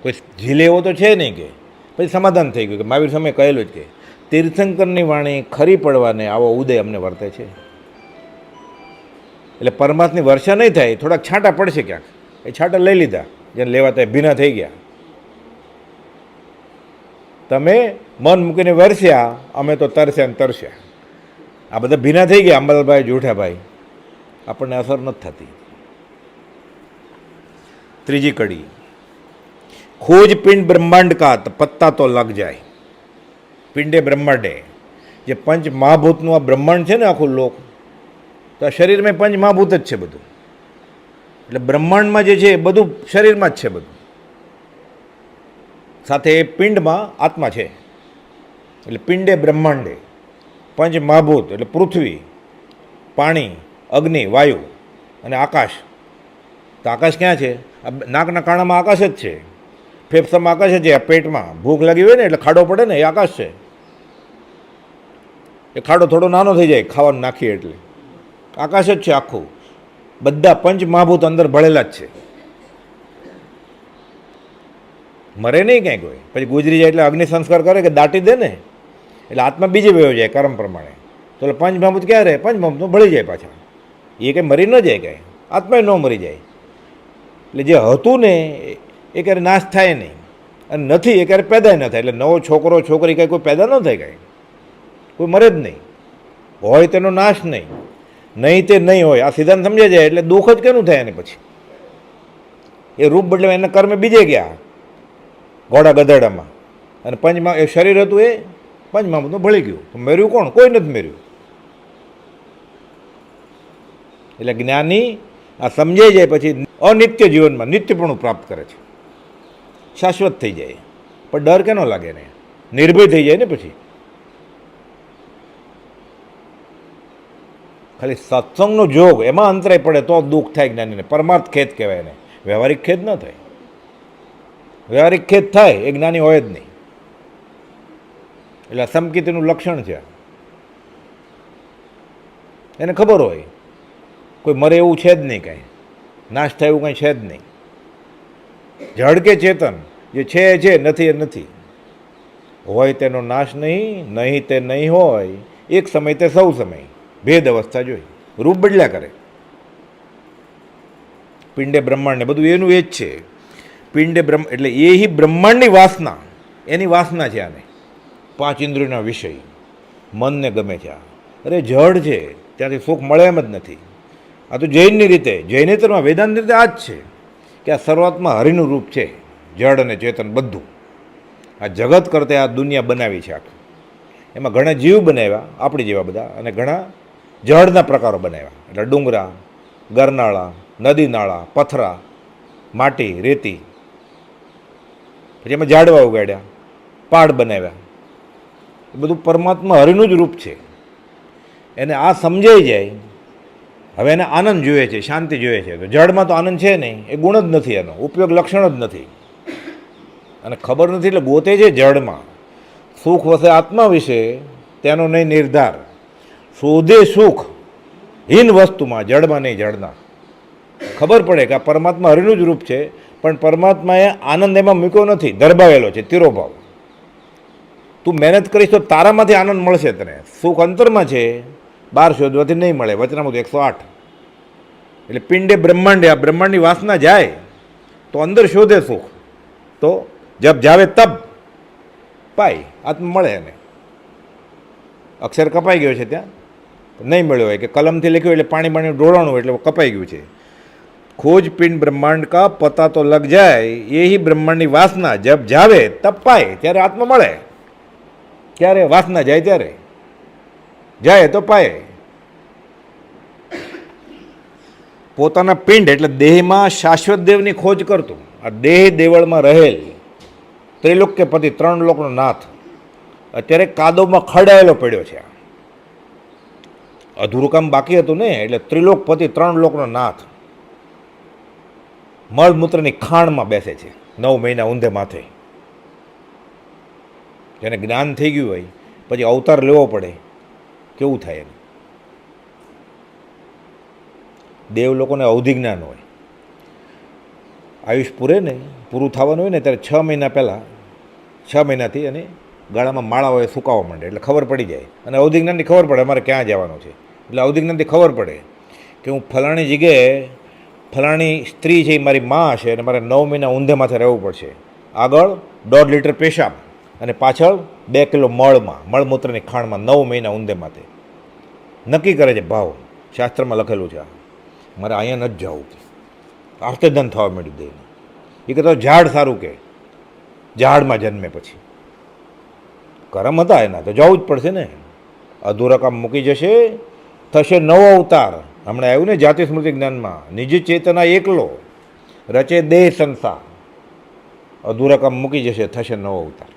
કોઈ ઝીલે એવો તો છે નહીં કે પછી સમાધાન થઈ ગયું. કે મહાવીર સમયે કહેલું જ કે તીર્થંકરની વાણી ખરી પડવાને આવો ઉદય અમને વર્તે છે. એટલે પરમાત્માની વર્ષા નહીં થાય, થોડાક છાંટા પડશે ક્યાંક, એ છાંટા લઈ લીધા, જેને લેવા ત્યાં ભીના થઈ ગયા. તમે મન મૂકીને વરસ્યા, અમે તો તરસ્યા ને તરસ્યા. આ બધા ભીના થઈ ગયા, અંબાલાલભાઈ જૂઠાભાઈ, આપણને અસર નથી થતી. ત્રીજી કડી, खोज पिंड ब्रह्मांड का तो पत्ता तो लग जाए. પિંડે બ્રહ્માંડે જે પંચ મહાભૂતનું આ બ્રહ્માંડ છે ને આખું લોક, તો આ શરીરમાં પંચ મહાભૂત જ છે બધું. એટલે બ્રહ્માંડમાં જે છે એ બધું શરીરમાં જ છે બધું, સાથે એ પિંડમાં આત્મા છે. એટલે પિંડે બ્રહ્માંડે પંચ મહાભૂત એટલે પૃથ્વી, પાણી, અગ્નિ, વાયુ અને આકાશ. તો આકાશ ક્યાં છે? આ નાકના કાણામાં આકાશ જ છે, ફેફસામાં આકાશ જ છે. આ પેટમાં ભૂખ લાગી હોય ને એટલે ખાડો પડે ને, એ આકાશ છે. એ ખાડો થોડો નાનો થઈ જાય ખાવાનું નાખીએ એટલે આકાશ જ છે આખું. બધા પંચ મહાભૂત અંદર ભળેલા જ છે. મરે નહીં ક્યાંય કોઈ, પછી ગુજરી જાય એટલે અગ્નિ સંસ્કાર કરે કે દાટી દે ને, એટલે આત્મા બીજે વયો જાય કર્મ પ્રમાણે. તો એટલે પંચ મહાભૂત ક્યાં રહે? પંચ મહાભૂત ભળી જાય પાછા, એ કંઈ મરી ન જાય કાંઈ. આત્મા ન મરી જાય. એટલે જે હતું ને એ ક્યારે નાશ થાય નહીં, અને નથી એ ક્યારે પેદા ન થાય. એટલે નવો છોકરો છોકરી કાંઈ કોઈ પેદા ન થાય, કાંઈ કોઈ મરે જ નહીં. હોય તેનો નાશ નહીં, નહીં તે નહીં હોય. આ સિદ્ધાંત સમજાય જાય એટલે દુઃખ જ કેનું થાય એને પછી? એ રૂપ બદલે એના કર્મે બીજે ગયા ઘોડા ગધેડામાં, અને પંચમાં એ શરીર હતું એ પંચમાં બધું ભળી ગયું. તો મેર્યું કોણ? કોઈ નથી મેર્યું. એટલે જ્ઞાની આ સમજાઈ જાય પછી અનિત્ય જીવનમાં નિત્યપણું પ્રાપ્ત કરે છે, શાશ્વત થઈ જાય. પણ ડર કેનો લાગે ને? નિર્ભય થઈ જાય ને પછી. ખાલી સત્સંગનો જોગ એમાં અંતરાય પડે તો દુઃખ થાય જ્ઞાનીને. પરમાર્થ ખેદ કહેવાય એને, વ્યવહારિક ખેદ ન થાય. વ્યવહારિક ખેદ થાય એ જ્ઞાની હોય જ નહીં. એટલે અસમકિતનું લક્ષણ છે. એને ખબર હોય કોઈ મરે એવું છે જ નહીં, કાંઈ નાશ થાય એવું કાંઈ છે જ નહીં. જડ કે ચેતન જે છે એ છે, નથી એ નથી. હોય તેનો નાશ નહીં, નહીં તે નહીં હોય. એક સમય તે સૌ સમય, ભેદ અવસ્થા જોઈ. રૂપ બદલ્યા કરે. પિંડે બ્રહ્માંડને બધું એનું એ જ છે. પિંડે બ્રહ્મ એટલે એ બ્રહ્માંડની વાસના, એની વાસના છે આને. 5 ઇન્દ્રિયોના વિષય, મનને ગમે છે. અરે જડ છે ત્યાંથી સુખ મળે એમ જ નથી. આ તો જૈનની રીતે, જૈનેતરમાં વેદાંત રીતે આ જ છે કે આ શરૂઆતમાં હરિનું રૂપ છે, જડ અને ચેતન બધું. આ જગત કરતે આ દુનિયા બનાવી છે આખી. એમાં ઘણા જીવ બનાવ્યા આપણી જેવા બધા, અને ઘણા જળના પ્રકારો બનાવ્યા. એટલે ડુંગરા, ગરનાળા, નદી નાળા, પથરા, માટી, રેતી, પછી એમાં ઝાડવા ઉગાડ્યા, પહાડ બનાવ્યા. એ બધું પરમાત્મા હરિનું જ રૂપ છે. એને આ સમજાઈ જાય. હવે એને આનંદ જોઈએ છે, શાંતિ જોઈએ છે. તો જળમાં તો આનંદ છે નહીં, એ ગુણ જ નથી, એનો ઉપયોગ લક્ષણ જ નથી. અને ખબર નથી એટલે ગોતે છે જળમાં. સુખ વસે આત્મા વિશે તેનો નહીં નિર્ધાર. શોધે સુખ હીન વસ્તુમાં, જળમાં નહીં જળના. ખબર પડે કે આ પરમાત્મા હરિનું જ રૂપ છે, પણ પરમાત્માએ આનંદ એમાં મૂક્યો નથી, દરબાવેલો છે તિરોભાવ. તું મહેનત કરીશ તો તારામાંથી આનંદ મળશે તને. સુખ અંતરમાં છે, બહાર શોધવાથી નહીં મળે. વચનામૃત 108. એટલે પિંડે બ્રહ્માંડે, આ બ્રહ્માંડની વાસના જાય તો અંદર શોધે સુખ. તો જબ જાવે તબ પાય, આત્મ મળે એને. અક્ષર કપાઈ ગયો છે ત્યાં, નહીં મળ્યો હોય કે કલમથી લખ્યું એટલે પાણી ઢોળાણું એટલે કપાઈ ગયું છે. खोज पिंड ब्रह्मांड का पता तो लग जाए, ये ही ब्रह्मांड की वासना जब जावे तब पाए. त्यारे आत्मा मळे. क्यारे? वासना जाए त्यारे. जाए तो पाए. પોતાના પિંડ એટલે દેહમાં શાશ્વત દેવની ખોજ કરતું. આ દેહ દેવળમાં રહેલ ત્રિલોક્યપતિ, 3 લોકનો નાથ અત્યારે કાદવમાં ખડાયેલો પડ્યો છે. અધૂરું કામ બાકી હતું ને, એટલે ત્રિલોકપતિ, 3 લોકનો નાથ મળમૂત્રની ખાણમાં બેસે છે 9 મહિના ઊંધે માથે. જેને જ્ઞાન થઈ ગયું હોય પછી અવતાર લેવો પડે, કેવું થાય એને? દેવ લોકોને અવધિ જ્ઞાન હોય. આયુષ પૂરે ને, પૂરું થવાનું હોય ને ત્યારે 6 મહિના પહેલાં, 6 મહિનાથી અને ગાળામાં માળા હોય સુકાવા માંડે એટલે ખબર પડી જાય. અને અવધિ જ્ઞાનથી ખબર પડે અમારે ક્યાં જવાનું છે. એટલે અવધિ જ્ઞાનથી ખબર પડે કે હું ફલાણી જગ્યાએ ફલાણી સ્ત્રી છે એ મારી માં હશે અને મારે 9 મહિના ઊંધે માથે રહેવું પડશે. આગળ 1.5 લીટર પેશાબ અને પાછળ 2 કિલો મળમૂત્રની ખાણમાં 9 મહિના ઊંધે માથે નક્કી કરે છે ભાવ. શાસ્ત્રમાં લખેલું છે. મારે અહીંયા નથી જવું. આર્તધન થવા માંડ્યું દેહને. એ કહેતો ઝાડ સારું કે ઝાડમાં જન્મે પછી કરમ હતા એના, તો જવું જ પડશે ને. અધૂરા કામ મૂકી જશે, થશે નવો અવતાર. હમણાં આવ્યું ને જાતિ સ્મૃતિ જ્ઞાનમાં, નિજ ચેતના એકલો રચે દેહ સંસાર. અધૂરા કામ મૂકી જશે, થશે નવો અવતાર.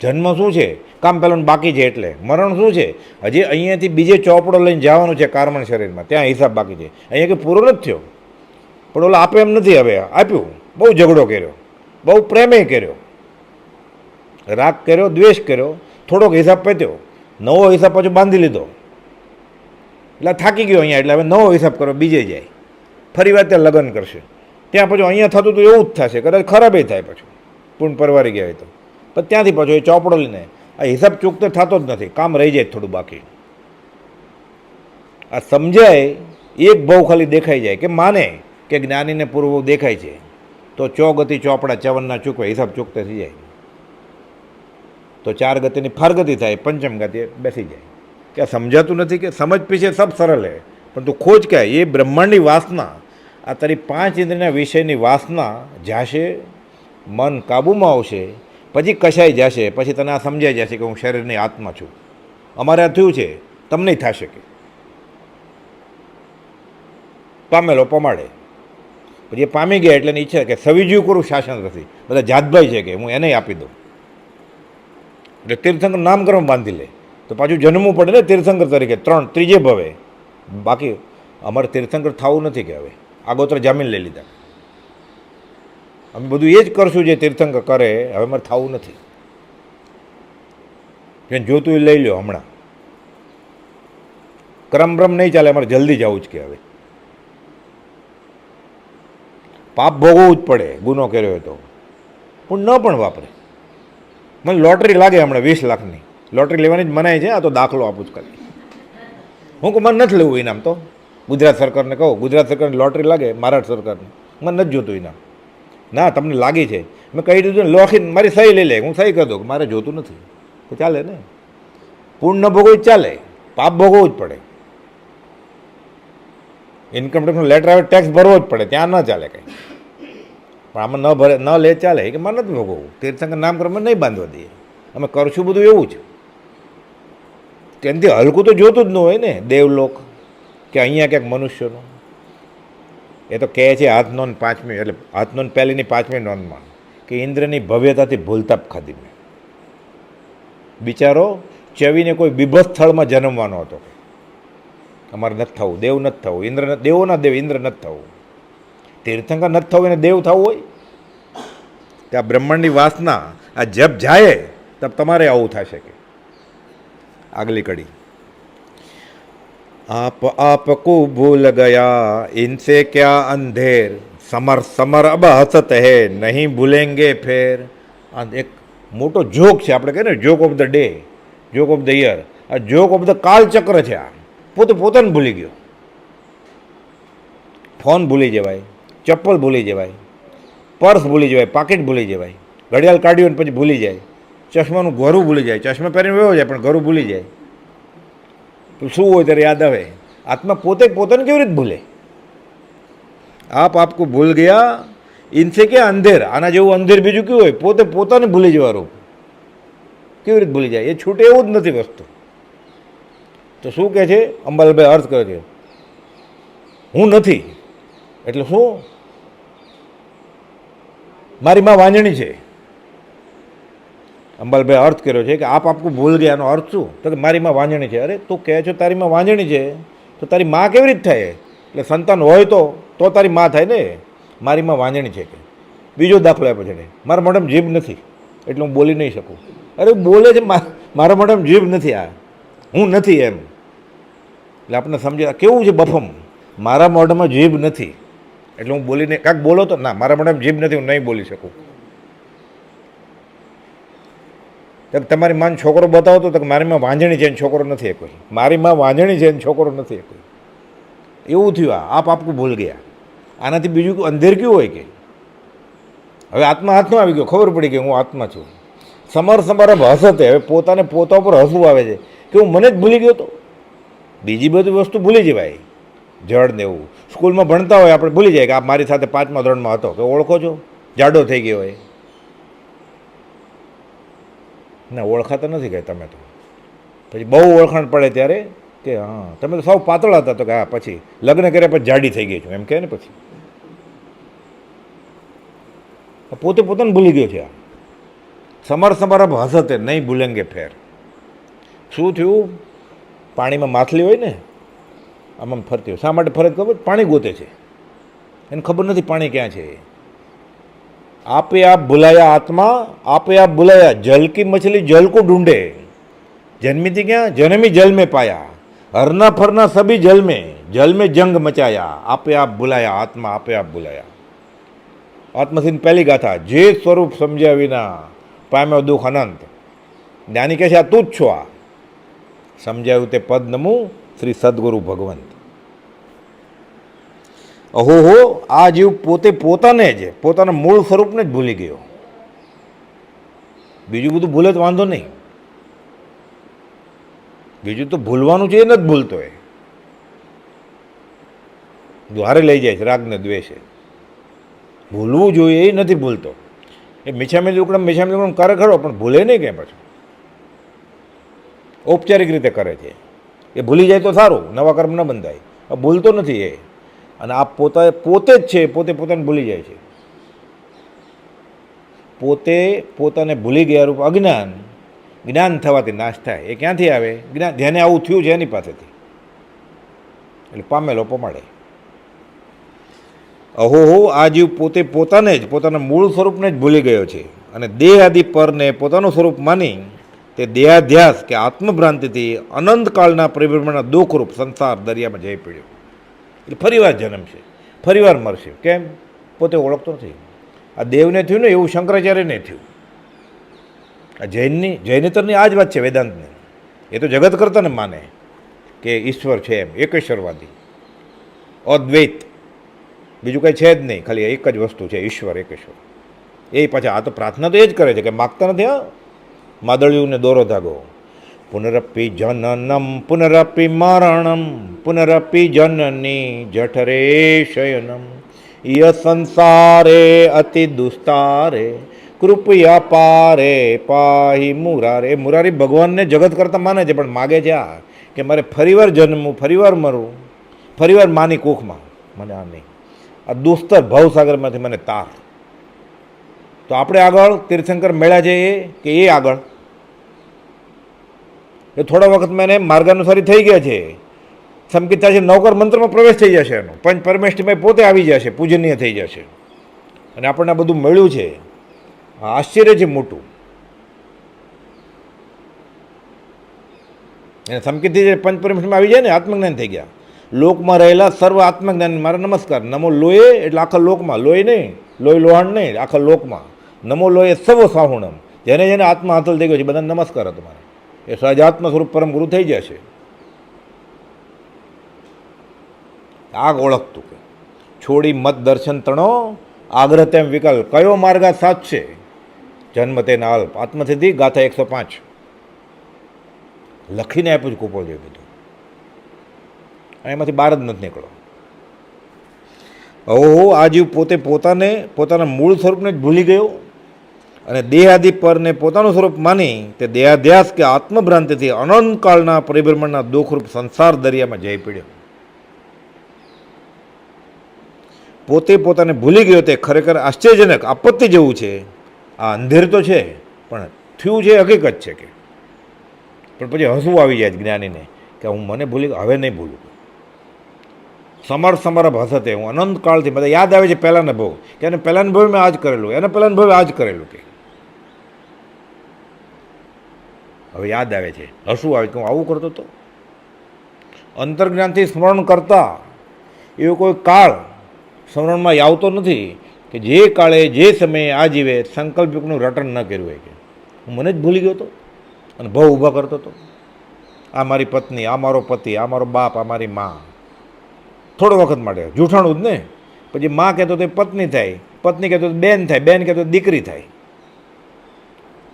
જન્મ શું છે? કામ પહેલાં બાકી છે. એટલે મરણ શું છે? હજી અહીંયાથી બીજે ચોપડો લઈને જવાનું છે કારમણ શરીરમાં, ત્યાં હિસાબ બાકી છે. અહીંયા કે પૂરો નથી થયો, પણ ઓલા આપે એમ નથી. હવે આપ્યું, બહુ ઝઘડો કર્યો, બહુ પ્રેમે કર્યો, રાગ કર્યો, દ્વેષ કર્યો, થોડોક હિસાબ પત્યો, નવો હિસાબ પાછો બાંધી લીધો. એટલે થાકી ગયો અહીંયા. એટલે હવે નવો હિસાબ કરો, બીજે જાય, ફરી વાર ત્યાં લગ્ન કરશે. ત્યાં પાછું અહીંયા થતું તો એવું જ થશે, કદાચ ખરાબ થાય પાછું, પૂર્ણ પરવારી ગયા હોય તો. પણ ત્યાંથી પાછો એ ચોપડો લઈને આ હિસાબ ચૂકતો થતો જ નથી, કામ રહી જાય થોડું બાકી. આ સમજાય એક ભાવ ખાલી દેખાઈ જાય કે માને કે જ્ઞાનીને પૂર્વ દેખાય છે તો ચોગતિ ચોપડા ચવનના ચૂકવે હિસાબ ચૂકતે થઈ જાય, તો 4 ગતિની ફારગતિ થાય, પંચમ ગતિ બેસી જાય. કે સમજાતું નથી કે સમજ પીછે સબ સરળ હે, પણ તું ખોજ કે એ બ્રહ્માંડની વાસના, આ તારી 5 ઇન્દ્રિયના વિષયની વાસના જાશે, મન કાબૂમાં આવશે, પછી કશાઈ જશે, પછી તને આ સમજાઈ જશે કે હું શરીરની આત્મા છું. અમારે આ થયું છે, તમને થશે કે પામેલો પમાડે. પછી એ પામી ગયા એટલે એની ઈચ્છા કે સવિજ્યું કરું શાસન નથી, બધા જાતભાઈ છે કે હું એને આપી દઉં. એટલે તીર્થંકર નામકરણ બાંધી લે તો પાછું જન્મવું પડે ને તીર્થંકર તરીકે, ત્રીજે ભવે. બાકી અમારે તીર્થંકર થવું નથી કે હવે આગોતરા જામીન લઈ લીધા, અમે બધું એ જ કરશું જે તીર્થંકર કરે, હવે અમારે થવું નથી. જેને જોતું એ લઈ લો હમણાં, ક્રમબ્રમ નહીં ચાલે, અમારે જલ્દી જવું જ કે હવે પાપ ભોગવવું જ પડે, ગુનો કર્યો હોય તો. પણ ન પણ વાપરે. મને લોટરી લાગે હમણાં 20 લાખની લોટરી લેવાની જ મનાય છે. આ તો દાખલો આપું જ ખાલી. હું કહું મને નથી લેવું ઇનામ, તો ગુજરાત સરકારને કહું, ગુજરાત સરકારની લોટરી લાગે, મહારાષ્ટ્ર સરકારની, મને નથી જોતું ઇનામ. ના તમને લાગી છે, મેં કહી દીધું લખીને મારી સહી લઈ લે, હું સહી કરી દઉં કે મારે જોતું નથી, તો ચાલે ને. પૂર્ણ ન ભોગવવું જ ચાલે, પાપ ભોગવવું જ પડે. ઇન્કમ ટેક્સનો લેટર આવે, ટેક્સ ભરવો જ પડે, ત્યાં ન ચાલે કંઈ. પણ આમાં ન ભરે ન લે ચાલે કે મારે નથી ભોગવવું, તીર્થંકર નામકરણ નહીં બાંધવા દઈએ, અમે કરશું બધું એવું જ. તેનાથી હલકું તો જોતું જ ન હોય ને દેવલોક કે અહીંયા ક્યાંક મનુષ્યનું. એ તો કહે છે હાથ નોંધ 5મી, એટલે હાથ નોંધ પહેલીની 5મી નોંધમાં કે ઇન્દ્રની ભવ્યતાથી ભૂલતાપ ખાધી મેં. બિચારો ચવીને કોઈ બીભત્સ સ્થળમાં જન્મવાનો હતો. અમારે નથી થવું, દેવ નથી થવું, ઇન્દ્ર દેવોના દેવ ઇન્દ્ર નથી થવું, તીર્થંકર નથી થવું, એને દેવ થવું હોય. કે આ બ્રહ્માંડની વાસના આ જપ જાય તબ તમારે આવું થશે. કે આગલી કડી, आप को भूल गया इनसे क्या अंधेर, समर समर अब हसत है નહીં ભૂલેંગે ફેર. આ એક મોટો જોક છે, આપણે કહીએ ને joke of the day, joke of the year. આ જોક ઓફ ધ કાલચક્ર છે. આ પોતાને ભૂલી ગયો. ફોન ભૂલી જવાય, ચપ્પલ ભૂલી જવાય, પર્સ ભૂલી જવાય, પાકીટ ભૂલી જવાય, ઘડિયાળ કાઢ્યું ને પછી ભૂલી જાય, ચશ્માનું ઘરું ભૂલી જાય, ચશ્મા પહેરીને વયો જાય પણ ઘરું ભૂલી જાય. તો શું હોય ત્યારે યાદ આવે. આત્મા પોતાને કેવી રીતે ભૂલે. આપ આપકો ભૂલ ગયા ઇનસે કે અંધેર, આના જેવું અંધેર બીજું કેવું હોય. પોતાને ભૂલી જવાનું કેવી રીતે ભૂલી જાય, એ છૂટે એવું જ નથી વસ્તુ. તો શું કહે છે અંબાલાલભાઈ, અર્થ કરે છે હું નથી એટલે શું, મારી માં વાંજણી છે. અંબાલાલભાઈ અર્થ કર્યો છે કે આપ આપકો ભૂલ ગયા, એનો અર્થ શું, તો કે મારી માં વાંજણી છે. અરે તું કહે છો તારી માં વાંજણી છે, તો તારી માં કેવી રીતે થાય. એટલે સંતાન હોય તો તારી માં થાય ને. મારી માં વાંજણી છે. કે બીજો દાખલો આપ્યો છે, મારા મોઢામાં જીભ નથી એટલે હું બોલી નહીં શકું. અરે બોલે છે મારા મોઢામાં જીભ નથી, આ હું નથી એમ. એટલે આપણે સમજે કેવું છે બફમ, મારા મોઢામાં જીભ નથી એટલે હું બોલીને કાંઈક બોલો તો ના, મારા મોઢામાં જીભ નથી, હું નહીં બોલી શકું. તમારી માન છોકરો બતાવો તો મારી માં વાંજણી છે ને છોકરો નથી કોઈ, મારી માં વાંજણી છે ને છોકરો નથી કોઈ. એવું થયું. આપ આપકું ભૂલ ગયા. આનાથી બીજું અંધેર કેવું હોય કે હવે આત્મા હાથમાં આવી ગયો, ખબર પડી કે હું આત્મા છું. સમર હસતે, હવે પોતા ઉપર હસવું આવે છે કે હું મને જ ભૂલી ગયો. તો બીજી બધી વસ્તુ ભૂલી જવાય, જડ ને એવું. સ્કૂલમાં ભણતા હોય આપણે ભૂલી જાય કે આ મારી સાથે 5મા ધોરણમાં હતો, કે ઓળખો છો, જાડો થઈ ગયો હોય. ના ઓળખાતા નથી કાંઈ તમે તો. પછી બહુ ઓળખાણ પડે ત્યારે કે હા તમે તો સાવ પાતળા હતા, તો કે હા પછી લગ્ન કર્યા પછી જાડી થઈ ગઈ છું એમ કહે ને. પછી પોતાને ભૂલી ગયો છે. આ સમર હસતે નહીં ભૂલેંગે ફેર. શું થયું, પાણીમાં માછલી હોય ને આમ ફરતી હોય, શા માટે ફરે ખબર, પાણી ગોતે છે, એને ખબર નથી પાણી ક્યાં છે. आपे आप बुलाया आत्मा, आपे आप बुलाया जल की मछली जल को ढूंढे, जन्मी थी क्या, जन्मी जल में पाया, हरना फरना सभी जल में जंग मचाया, आपे आप बुलाया आत्मा, आपे आप बुलाया. આત્મસિંહ પહેલી ગાથા, જે સ્વરૂપ સમજ્યા વિના પામ્યો દુઃખ અનંત. જ્ઞાની કહે છે આ તું જ છો. આ સમજાયું તે પદ નમું શ્રી સદગુરુ ભગવંત. અહોહો, આ જીવ પોતે પોતાને જ પોતાના મૂળ સ્વરૂપને જ ભૂલી ગયો. બીજું બધું ભૂલે તો વાંધો નહીં, બીજું તો ભૂલવાનું છે એ નથી ભૂલતો. એ દ્વારે લઈ જાય છે રાગને દ્વેષે. ભૂલવું જોઈએ એ નથી ભૂલતો. એ મીઠામી દુકડમ કરે ખરો, પણ ભૂલે નહીં કંઈ પાછું. ઔપચારિક રીતે કરે છે. એ ભૂલી જાય તો સારું, નવા કર્મ ન બંધાય. ભૂલતો નથી એ. અને આ પોતે જ છે, પોતે પોતાને ભૂલી જાય છે. પોતે પોતાને ભૂલી ગયા રૂપ અજ્ઞાન, જ્ઞાન થવાથી નાશ થાય. એ ક્યાંથી આવે? જ્ઞાન. જેને આવું થયું છે એની પાસેથી. એટલે પામેલો પમાડે. અહોહો, આ જીવ પોતે પોતાને જ પોતાના મૂળ સ્વરૂપને જ ભૂલી ગયો છે અને દેહ આદિ પરને પોતાનું સ્વરૂપ માની તે દેહાધ્યાસ કે આત્મભ્રાંતિથી અનંતકાળના પરિભ્રમણના દુઃખરૂપ સંસાર દરિયામાં જઈ પડ્યો. એટલે ફરીવાર જન્મ છે, ફરીવાર મરશે. કેમ? પોતે ઓળખતો નથી. આ દેવને થયું ને એવું શંકરાચાર્યને થયું. આ જૈનેતરની આ જ વાત છે વેદાંતની. એ તો જગત કરતાને માને કે ઈશ્વર છે એમ, એકેશ્વરવાદી, અદ્વૈત, બીજું કંઈ છે જ નહીં, ખાલી એક જ વસ્તુ છે, ઈશ્વર એકેશ્વર. એ પાછા આ તો પ્રાર્થના તો એ જ કરે છે કે માગતા નથી. હા, માદળિયુંને દોરો ધાગો. પુનરપી જનનમ પુનરપી મરણમ પુનરપી જનની જઠરે શયનમ ય સંસારે અતિ દુસ્તારે કૃપયા પારે પાહી મુરારે. એ મુરારી ભગવાનને જગત કરતાં માને છે, પણ માગે છે આ કે મારે ફરીવાર જન્મવું, ફરીવાર મરવું, ફરીવાર માની કુખમાં. મને આ નહીં, આ દુસ્તર ભવસાગરમાંથી મને તાર. તો આપણે આગળ તીર્થંકર મેળા છે એ કે એ આગળ એ થોડા વખતમાં એને માર્ગાનુસારી થઈ ગયા છે, સંકિત થાય છે, નવકર મંત્રમાં પ્રવેશ થઈ જશે એનો, પંચ પરમેષ્ઠીમાં પોતે આવી જશે, પૂજનીય થઈ જશે. અને આપણને આ બધું મળ્યું છે. આશ્ચર્ય છે મોટું. એને સંકિતથી જે પંચ પરમેષ્ઠીમાં આવી જાય ને, આત્મજ્ઞાન થઈ ગયા. લોકમાં રહેલા સર્વ આત્મજ્ઞાન મારા નમસ્કાર. નમો લોહે એટલે આખા લોકમાં, લોહી નહીં, લોહી લોહાણ નહીં, આખા લોકમાં. નમો લોહે સર્વ સાહુણમ. જેને જેને આત્મા હાંસલ થઈ ગયો છે બધાને નમસ્કાર તમારે. એ સહજાત્મ સ્વરૂપ પરમ ગુરુ થઈ જશે. આગ ઓળખતું કે છોડી મત દર્શન તણો આગ્રહ તેમ વિકલ્પ કયો માર્ગ સાચશે જન્મ તેના અલ્પ. આત્મસિદ્ધિ ગાથા 105 લખીને આપ્યું જ કુપોળદેવ બધું. એમાંથી બહાર જ નથી નીકળો. ઓહો, આ જીવ પોતે પોતાના મૂળ સ્વરૂપને જ ભૂલી ગયો અને દેહ આદિ પરને પોતાનું સ્વરૂપ માની તે દેહાધ્યાસ કે આત્મભ્રાંતિથી અનંતકાળના પરિભ્રમણના દુઃખરૂપ સંસાર દરિયામાં જઈ પડ્યો. પોતે પોતાને ભૂલી ગયો તે ખરેખર આશ્ચર્યજનક આપત્તિ જેવું છે. આ અંધેર તો છે, પણ થયું છે હકીકત છે કે. પણ પછી હસવું આવી જાય જ્ઞાનીને કે હું મને ભૂલી ગયો, હવે નહીં ભૂલું. સમરભ હસતે, હું અનંતકાળથી બધા યાદ આવે છે પહેલાંના ભવ કે એને પહેલાંના ભવે મેં આ જ કરેલું, એને પહેલાંના ભવે આ જ કરેલું કે હવે યાદ આવે છે, હસવું આવે કે હું આવું કરતો હતો. અંતર્જ્ઞાનથી સ્મરણ કરતા એવો કોઈ કાળ સ્મરણમાં આવતો નથી કે જે કાળે જે સમયે આ જીવે સંકલ્પનું રટન ન કર્યું હોય કે હું મને જ ભૂલી ગયો હતો અને ભવ ઊભા કરતો હતો. આ મારી પત્ની, આ મારો પતિ, આ મારો બાપ, આ મારી મા. થોડો વખત માટે જૂઠાણું જ ને. પછી મા કહેતો તો પત્ની થાય, પત્ની કહેતો તો બેન થાય, બેન કહેતો દીકરી થાય.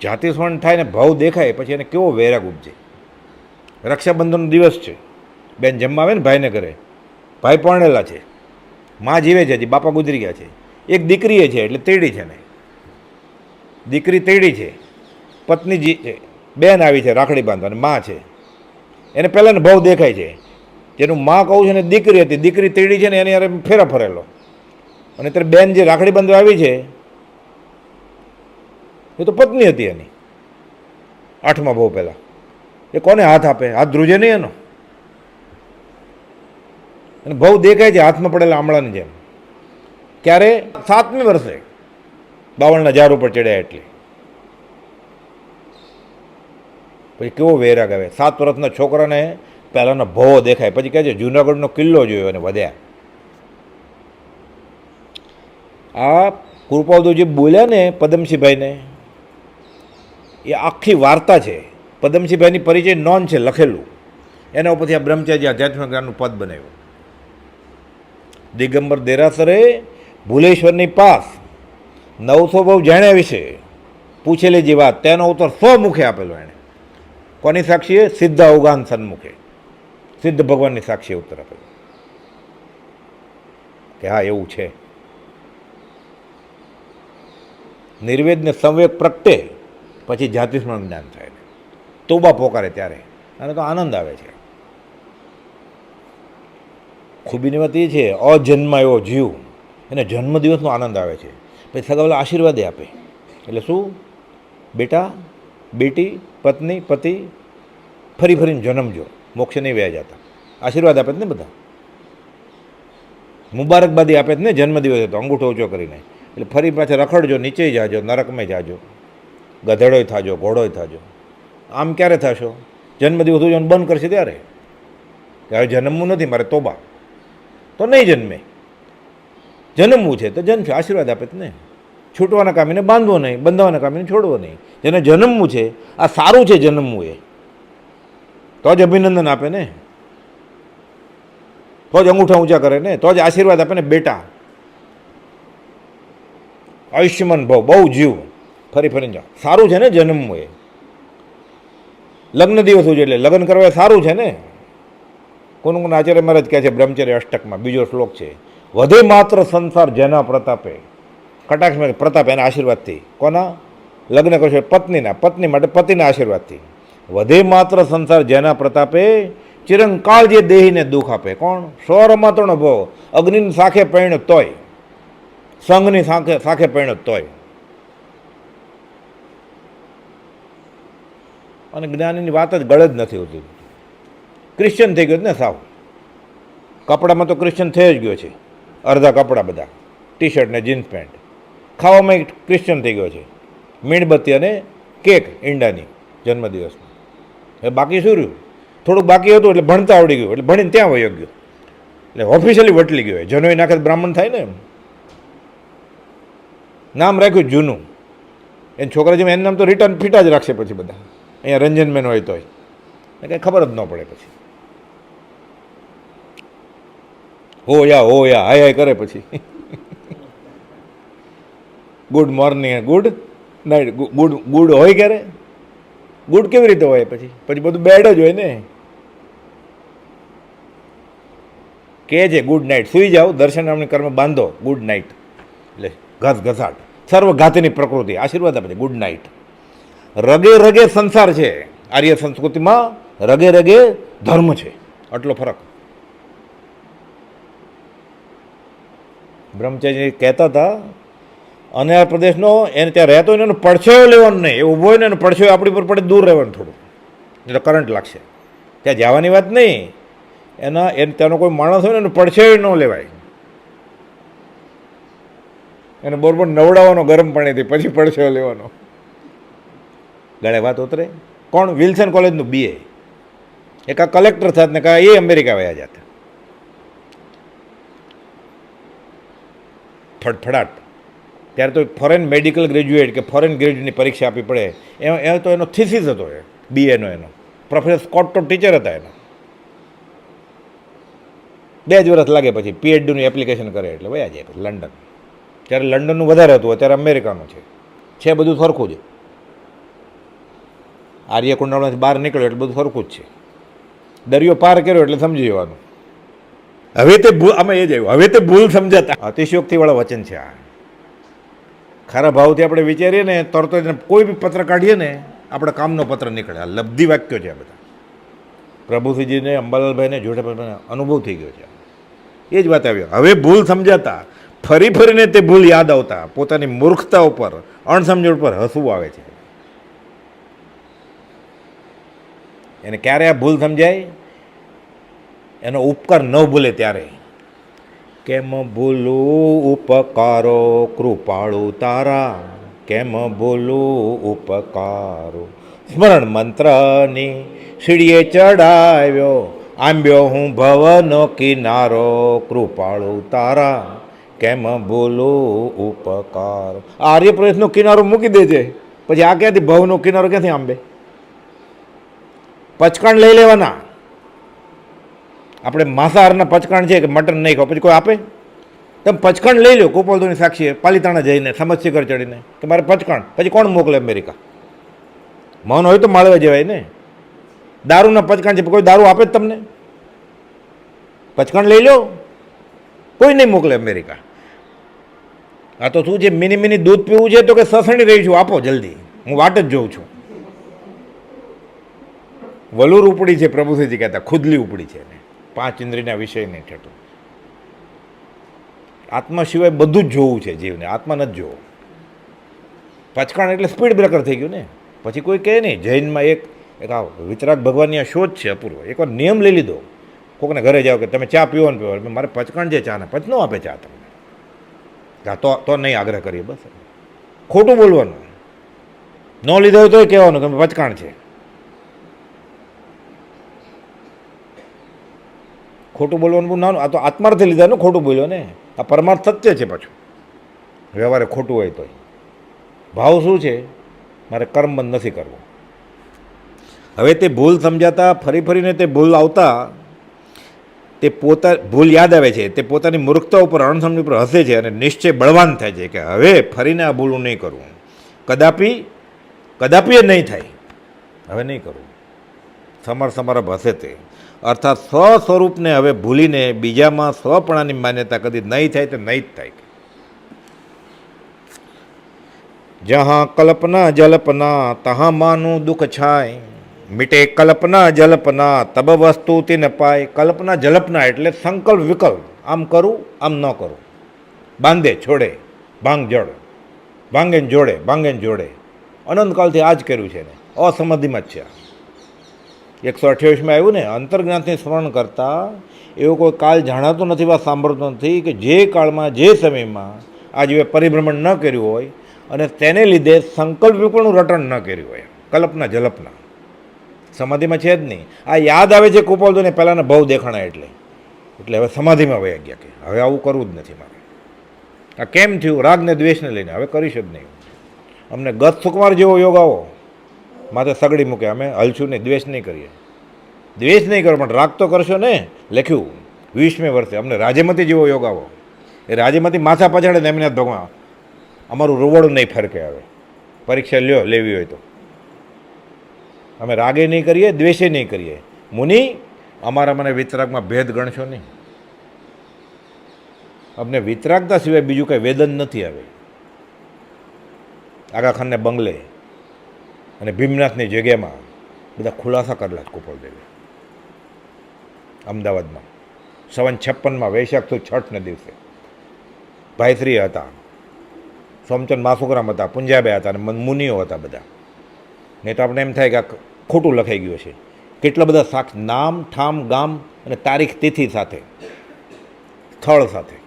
જાતિ સ્મરણ થાય ને ભાવ દેખાય પછી એને કેવો વૈરાગ ઉપજે. રક્ષાબંધનનો દિવસ છે, બેન જમવા આવે ને ભાઈને ઘરે, ભાઈ પરણેલા છે, મા જીવે છે, હજી બાપા ગુજરી ગયા છે, એક દીકરી છે એટલે તેડી છે ને, દીકરી તેડી છે, પત્ની છે, બેન આવી છે રાખડી બાંધવા, અને મા છે. એને પહેલાંનો ભાવ દેખાય છે. જેનું મા કહું છે ને દીકરી હતી, દીકરી તેડી છે ને એની યારે ફેરા ફરેલો. અને ત્યારે બેન જે રાખડી બાંધવા આવી છે એ તો પત્ની હતી એની, 8મા ભાવ પહેલાં. એ કોને હાથ આપે? હાથ ધ્રુજે નહીં એનો. અને ભાવ દેખાય છે હાથમાં પડેલા આમળાની જેમ. ક્યારે? 7મી વર્ષે 52ના ઝાડ ઉપર ચડ્યા એટલે. પછી કેવો વૈરાગ આવે. 7 વર્ષના છોકરાને પહેલાંનો ભવો દેખાય, પછી કહે છે જૂનાગઢનો કિલ્લો જોયો અને વધ્યા. આ કૃપાળદેવજી બોલ્યા ને પદમસિંહભાઈને, એ આખી વાર્તા છે. પદમસિંહભાઈની પરિચય નોંધ છે લખેલું, એના ઉપરથી આ બ્રહ્મચારી આધ્યાત્મિક જ્ઞાનનું પદ બનાવ્યું. દિગંબર દેરાસરે ભુલેશ્વરની પાસ 900 બહુ જાણ્યા વિશે પૂછેલી જે વાત તેનો ઉત્તર 100 મુખે આપેલો એણે. કોની સાક્ષીએ? સિદ્ધ અવગાન સન્મુખે, સિદ્ધ ભગવાનની સાક્ષીએ ઉત્તર આપેલો કે હા એવું છે. નિર્વેદને સંવેગ પ્રગટે પછી જાતિસ્મરણ જ્ઞાન થાય, તોબા પોકારે ત્યારે, અને તો આનંદ આવે છે. ખૂબીની વાત એ છે, અજન્માયો જીવ એને જન્મદિવસનો આનંદ આવે છે. પછી સગાવાલા આશીર્વાદે આપે, એટલે શું? બેટા, બેટી, પત્ની, પતિ, ફરી ફરીને જન્મજો, મોક્ષ નહીં વ્યા જતા. આશીર્વાદ આપે જ ને બધા, મુબારકબાદી આપે જ ને જન્મદિવસે તો અંગૂઠો ઊંચો કરીને. એટલે ફરી પાછા રખડજો, નીચે જાજો, નરકમાં જાજો, ગધેડોય થાજો, ઘોડોય થાજો. આમ ક્યારે થશો? જન્મદિવસ ઉજવવાનું બંધ કરશે ત્યારે કે હવે જન્મવું નથી મારે, તોબા, તો નહીં જન્મે. જન્મવું છે તો જન્મશે, આશીર્વાદ આપે જ ને. છૂટવાના કામીને બાંધવો નહીં, બંધાવાના કામીને છોડવો નહીં. જેને જન્મવું છે, આ સારું છે જન્મવું, એ તો જ અભિનંદન આપે ને, તો જ અંગૂઠા ઊંચા કરે ને, તો જ આશીર્વાદ આપે ને. બેટા, આયુષ્યમાન ભાવ, બહુ જીવ, ફરી ફરીને જાઓ. સારું છે ને જન્મવું એ. લગ્ન દિવસ ઉજવે એટલે લગ્ન કરવા સારું છે ને. કોનું કોનું આચાર્ય મહારાજ કહે છે બ્રહ્મચર્ય અષ્ટકમાં, બીજો શ્લોક છે, વધે માત્ર સંસાર જેના પ્રતાપે. કટાક્ષમાં પ્રતાપ એના આશીર્વાદથી. કોના? લગ્ન કરશે પત્નીના, પત્ની માટે પતિના આશીર્વાદથી. વધે માત્ર સંસાર જેના પ્રતાપે, ચિરંકાળ જે દેહીને દુઃખ આપે. કોણ? સ્વરમાત્રનો ભવ, અગ્નિની સાખે પૈણ તોય, સંઘની સાખે પૈણ તોય. અને જ્ઞાનીની વાત જ ગળ જ નથી હોતી. ક્રિશ્ચન થઈ ગયો ને સાવ. કપડામાં તો ક્રિશ્ચન થઈ જ ગયો છે, અડધા કપડાં બધા, ટી શર્ટ ને જીન્સ પેન્ટ. ખાવામાં ક્રિશ્ચન થઈ ગયો છે, મીણબત્તી અને કેક ઈંડાની જન્મદિવસમાં. હવે બાકી શું રહ્યું? થોડુંક બાકી હતું એટલે ભણતા આવડી ગયું, એટલે ભણીને ત્યાં વયો ગયો, એટલે ઓફિશિયલી વટલી ગયો. જનોઈ નાખે બ્રાહ્મણ થાય ને, નામ રાખ્યું જૂનું. એને છોકરા જેમ એનું નામ તો રિટર્ન ફીટા જ રાખશે પછી બધા. અહીંયા રંજનબેન હોય તોય કંઈ ખબર જ ન પડે. પછી હો યા હાય હાય કરે પછી. Good morning, good night, good હોય ક્યારે? ગુડ કેવી રીતે હોય? પછી બધું બેડ જ હોય ને. કે છે ગુડ નાઇટ, સૂઈ જાઓ, દર્શન નામની કર્મ બાંધો, ગુડ નાઇટ. એટલે ઘસઘસાટ, સર્વઘાતીની પ્રકૃતિ આશીર્વાદ આપે છે, ગુડ નાઇટ. રગે રગે સંસાર છે, આર્ય સંસ્કૃતિમાં રગે રગે ધર્મ છે, આટલો ફરક. બ્રહ્મચારી કહેતા હતા, અનાર પ્રદેશનો એને ત્યાં રહેતો હોય ને એનો પડછાયો લેવાનો નહીં, એ ઊભો હોય ને એનો પડછાયો આપણી પર પડે, દૂર રહેવાનું થોડું, એટલે કરંટ લાગશે. ત્યાં જવાની વાત નહીં, ત્યાંનો કોઈ માણસ હોય ને એનો પડછાયો ન લેવાય, એને બરોબર નવડાવવાનો ગરમ પાણીથી, પછી પડછાયો લેવાનો. ગળે વાત ઉતરે. કોણ? વિલ્સન કોલેજનું BA. એક આ કલેક્ટર થાત ને કાં એ અમેરિકા વયા જાત. ફડફડાટ. ત્યારે તો ફોરેન મેડિકલ ગ્રેજ્યુએટ કે ફોરેન ગ્રેજ્યુએટની પરીક્ષા આપવી પડે. એ તો એનો થીસીસ હતો, એ BAનો. એનો પ્રોફેસર સ્કોટ તો ટીચર હતા એનો. 2 જ વર્ષ લાગે પછી PhDનું એપ્લિકેશન કરે એટલે વયા જાય પછી લંડન. ત્યારે લંડનનું વધારે હતું, અત્યારે અમેરિકાનું છે બધું સરખું જ. આર્યકુંડળમાંથી બહાર નીકળ્યો એટલે બધું સરખું જ છે. દરિયો પાર કર્યો એટલે સમજી જવાનું. હવે તે અમે એ જ આવ્યું, હવે તે ભૂલ સમજાતા. અતિશયોક્તિવાળા વચન છે આ. ખરા ભાવથી આપણે વિચારીએ ને તરત જ કોઈ બી પત્ર કાઢીએ ને આપણે કામનો પત્ર નીકળે. આ લબ્ધિ વાક્યો છે આ બધા. પ્રભુસિંહજીને, અંબાલાલભાઈને, જોઠાભાઈને અનુભવ થઈ ગયો છે. એ જ વાત આવ્યો. હવે ભૂલ સમજાતા, ફરી ફરીને તે ભૂલ યાદ આવતા, પોતાની મૂર્ખતા ઉપર, અણસમજણ ઉપર હસવું આવે છે. એને ક્યારે આ ભૂલ સમજાય? એનો ઉપકાર ન ભૂલે ત્યારે. કેમ ભૂલું ઉપકારો કૃપાળુ તારા, કેમ ભૂલું ઉપકારો. સ્મરણ મંત્રની સીડીએ ચડાવ્યો, આંબ્યો હું ભવનો કિનારો, કૃપાળુ તારા, કેમ ભૂલું ઉપકારો. આર્યપ્રદેશનો કિનારો મૂકી દેજે, પછી આ ક્યાંથી ભવનો કિનારો ક્યાંથી આંબે? પચકાણ લઈ લેવાના. આપણે માંસાહારના પચકાણ છે કે મટન નહીં ખાવ, પછી કોઈ આપે? તમે પચકણ લઈ લો ગોપાલદેવની સાક્ષીએ પાલીતાણા જઈને સમસ્તીકર ચડીને કે મારે પચકણ, પછી કોણ મોકલે અમેરિકા? મૌન હોય તો માળવા જવાય ને. દારૂના પચકણ છે, કોઈ દારૂ આપે જ તમને? પચકણ લઈ લો, કોઈ નહીં મોકલે અમેરિકા. આ તો શું છે, મિની મિની દૂધ પીવું છે તો કે સસણી રહી છું, આપો જલ્દી, હું વાટ જ જોઉં છું. વલુર ઉપડી છે, પ્રભુશ્રીજી કહેતા ખુદલી ઉપડી છે ને, 5 ઇન્દ્રિયના વિષય નહીં ઠેઠું. આત્મા સિવાય બધું જ જોવું છે જીવને, આત્મા નથી જોવો. પચકાણ એટલે સ્પીડ બ્રેકર થઈ ગયું ને. પછી કોઈ કહે નહીં. જૈનમાં એક આ વિતરાગ ભગવાનની આ શોધ છે અપૂર્વ. એકવાર નિયમ લઈ લીધો, કોકને ઘરે જાઓ કે તમે ચા પીવો ને પીવો, મારે પચકાણ છે ચાને, પછી ન આપે ચા તમને. તો નહીં આગ્રહ કરીએ, બસ. ખોટું બોલવાનું, ન લીધો હોય તોય કહેવાનું કે પચકાણ છે. ખોટું બોલવાનું બહુ નાનું. આ તો આત્માર્થે લીધા ને, ખોટું બોલ્યો ને. આ પરમાર્થ સત્ય છે પાછું. વ્યવહારે ખોટું હોય તોય ભાવ શું છે, મારે કર્મબંધ નથી કરવું. હવે તે ભૂલ સમજાતા ફરી ફરીને તે ભૂલ આવતા તે ભૂલ યાદ આવે છે. તે પોતાની મૂર્ખતા ઉપર, અણસમજી ઉપર હસે છે અને નિશ્ચય બળવાન થાય છે કે હવે ફરીને આ ભૂલું નહીં કરવું, કદાપી નહીં થાય, હવે નહીં કરવું. સમરભ હસે તે, અર્થાત સ્વસ્વરૂપને હવે ભૂલીને બીજામાં સ્વપણાની માન્યતા કદી નહીં થાય તો નહીં જ થાય. જहाँ કલ્પના જલ્પના તहाँ માનું દુઃખ છાય, મીટે કલ્પના જલ્પના તબ વસ્તુ તિન પાય. કલ્પના જલ્પના એટલે સંકલ્પ વિકલ્પ, આમ કરું આમ ન કરું, બાંધે છોડે, ભાંગ જડ, ભાંગે જોડે, ભાંગે જોડે, અનંતકાલથી આ જ કર્યું છે ને, અસમાધિમાં જ છે. 128માં આવ્યું ને, અંતર્જ્ઞાનથી સ્મરણ કરતાં એવો કોઈ કાળ જાણાતો નથી, વાત સાંભળતો નથી કે જે કાળમાં જે સમયમાં આ જીવે પરિભ્રમણ ન કર્યું હોય અને તેને લીધે સંકલ્પ વિકલ્પનું રટણ ન કર્યું હોય. કલ્પના જલ્પના સમાધિમાં છે જ નહીં. આ યાદ આવે છે કૃપાલદેવને પહેલાંના ભાવ દેખાણા એટલે હવે સમાધિમાં વહી ગયા કે હવે આવું કરવું જ નથી મારે. આ કેમ થયું? રાગને દ્વેષને લઈને. હવે કરીશ જ નહીં. અમને ગત સુકુમાર જેવો યોગ આવો, માથે સગડી મૂકે, અમે હલશું નહીં, દ્વેષ નહીં કરીએ. દ્વેષ નહીં કરો પણ રાગ તો કરશો ને. લખ્યું 20મે વર્ષે અમને રાજ્યમતી જેવો યોગ આવો. એ રાજ્યમતી માથા પછાડે ને એમને ભગવાન અમારું રોવડું નહીં ફરકે. આવે પરીક્ષા લ્યો લેવી હોય તો. અમે રાગે નહીં કરીએ, દ્વેષે નહીં કરીએ. મુનિ અમારા મને વિતરાગમાં ભેદ ગણશો નહીં. અમને વિતરાગતા સિવાય બીજું કંઈ વેદન નથી. આવે આગા ખાનને બંગલે અને ભીમનાથની જગ્યામાં બધા ખુલાસા કરેલા જ કૃપાલદેવે અમદાવાદમાં. 56માં વૈશાખ સુદ છઠને દિવસે ભાઈશ્રી હતા, સોમચંદ માસુકરામ હતા, પુંજાબે હતા અને મુનિઓ હતા બધા. નહીં તો આપણે એમ થાય કે આ ખોટું લખાઈ ગયું છે. કેટલા બધા સાક્ષી, નામ, ઠામ, ગામ અને તારીખ, તિથિ સાથે, સ્થળ સાથે.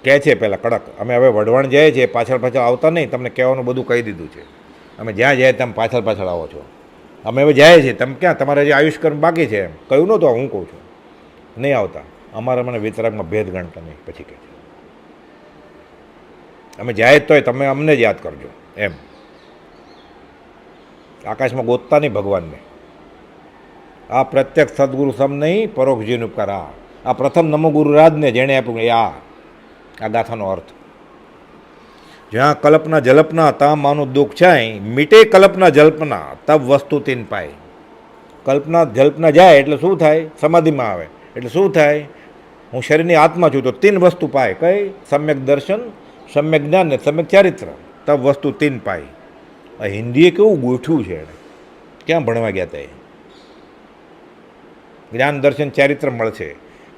કહે છે પહેલાં કડક, અમે હવે વઢવાણ જાય છે, પાછળ આવતા નહીં, તમને કહેવાનું બધું કહી દીધું છે. અમે જ્યાં જાય તમે પાછળ આવો છો. અમે હવે જાય છીએ, તમે ક્યાં, તમારે હજી આયુષ્કર્મ બાકી છે એમ કહ્યું નહોતું. હું કહું છું નહીં આવતા. અમારા મને વિતરાગમાં ભેદ ગણતા નહીં. પછી કહે છે અમે જાય તોય તમે અમને જ યાદ કરજો એમ. આકાશમાં ગોતતા નહીં ભગવાનને. આ પ્રત્યક્ષ સદગુરુ સમ નહીં, પરોક્ષજીનો ઉપકાર. આ પ્રથમ નમો ગુરુરાજને જેણે આપ્યું આ ગાથાનો અર્થ. જ્યાં કલ્પના જલ્પના ત્યાં માનું દુઃખ છાય, મીટે કલ્પના જલ્પના તબ વસ્તુ તીન પાય. કલ્પના જલ્પના જાય એટલે શું થાય? સમાધિમાં આવે એટલે શું થાય? હું શરીરની આત્મા છું તો 3 વસ્તુ પાય. કઈ? સમ્યક દર્શન, સમ્યક જ્ઞાન ને સમ્યક ચારિત્ર. તબ વસ્તુ 3 પાય. આ હિન્દીએ કેવું ગોઠવું છે એણે. ક્યાં ભણવા ગયા હતા? જ્ઞાન દર્શન ચારિત્ર મળશે,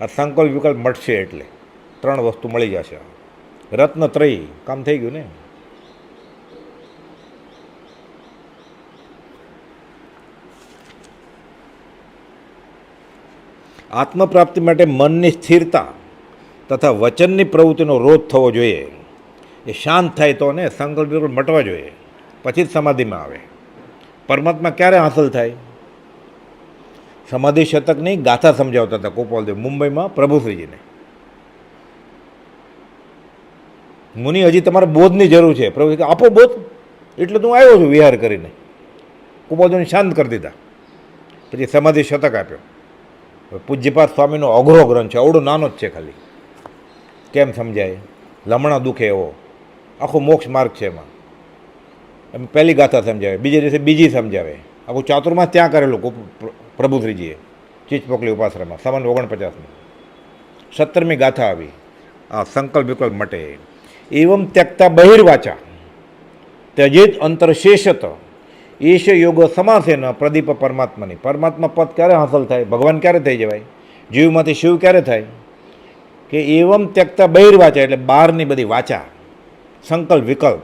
આ સંકલ્પ વિકલ્પ મળશે એટલે 3 વસ્તુ મળી જશે. રત્નત્રયી કામ થઈ ગયું ને. આત્મપ્રાપ્તિ માટે મનની સ્થિરતા તથા વચનની પ્રવૃત્તિનો રોધ થવો જોઈએ. એ શાંત થાય તો ને સંકલ્પ વિકલ્પ મટવા જોઈએ, પછી જ સમાધિમાં આવે. પરમાત્મા ક્યારે હાંસલ થાય? સમાધિ શતકની ગાથા સમજાવતા હતા ગોપાલદેવ મુંબઈમાં પ્રભુશ્રીજીને. મુનિ હજી તમારે બોધની જરૂર છે. પ્રભુ આપો બોધ, એટલે તું આવ્યો છું વિહાર કરીને. ગોપાલદેવને શાંત કરી દીધા. પછી સમાધિ શતક આપ્યો. પૂજ્યપાદ સ્વામીનો અઘરો ગ્રંથ છે, અવડો નાનો જ છે, ખાલી કેમ સમજાય, લમણા દુખે એવો, આખો મોક્ષ માર્ગ છે. એમ પહેલી ગાથા સમજાવે, બીજે દિવસે બીજી સમજાવે, આખું ચાતુર્માસ ત્યાં કરેલું પ્રભુશ્રીજીએ ચીચપોકલી ઉપાસનામાં 49 17મી ગાથા આવી. આ સંકલ્પ વિકલ્પ મટે. એવમ ત્યક્તા બહિર્વાચા ત્યજેત અંતરશેષત એશ યોગ સમાસેન પ્રદીપ પરમાત્માની. પરમાત્મા પદ ક્યારે હાંસલ થાય, ભગવાન ક્યારે થઈ જવાય, જીવમાંથી શિવ ક્યારે થાય કે એવમ ત્યક્તા બહિર્વાચા, એટલે બહારની બધી વાચા સંકલ્પ વિકલ્પ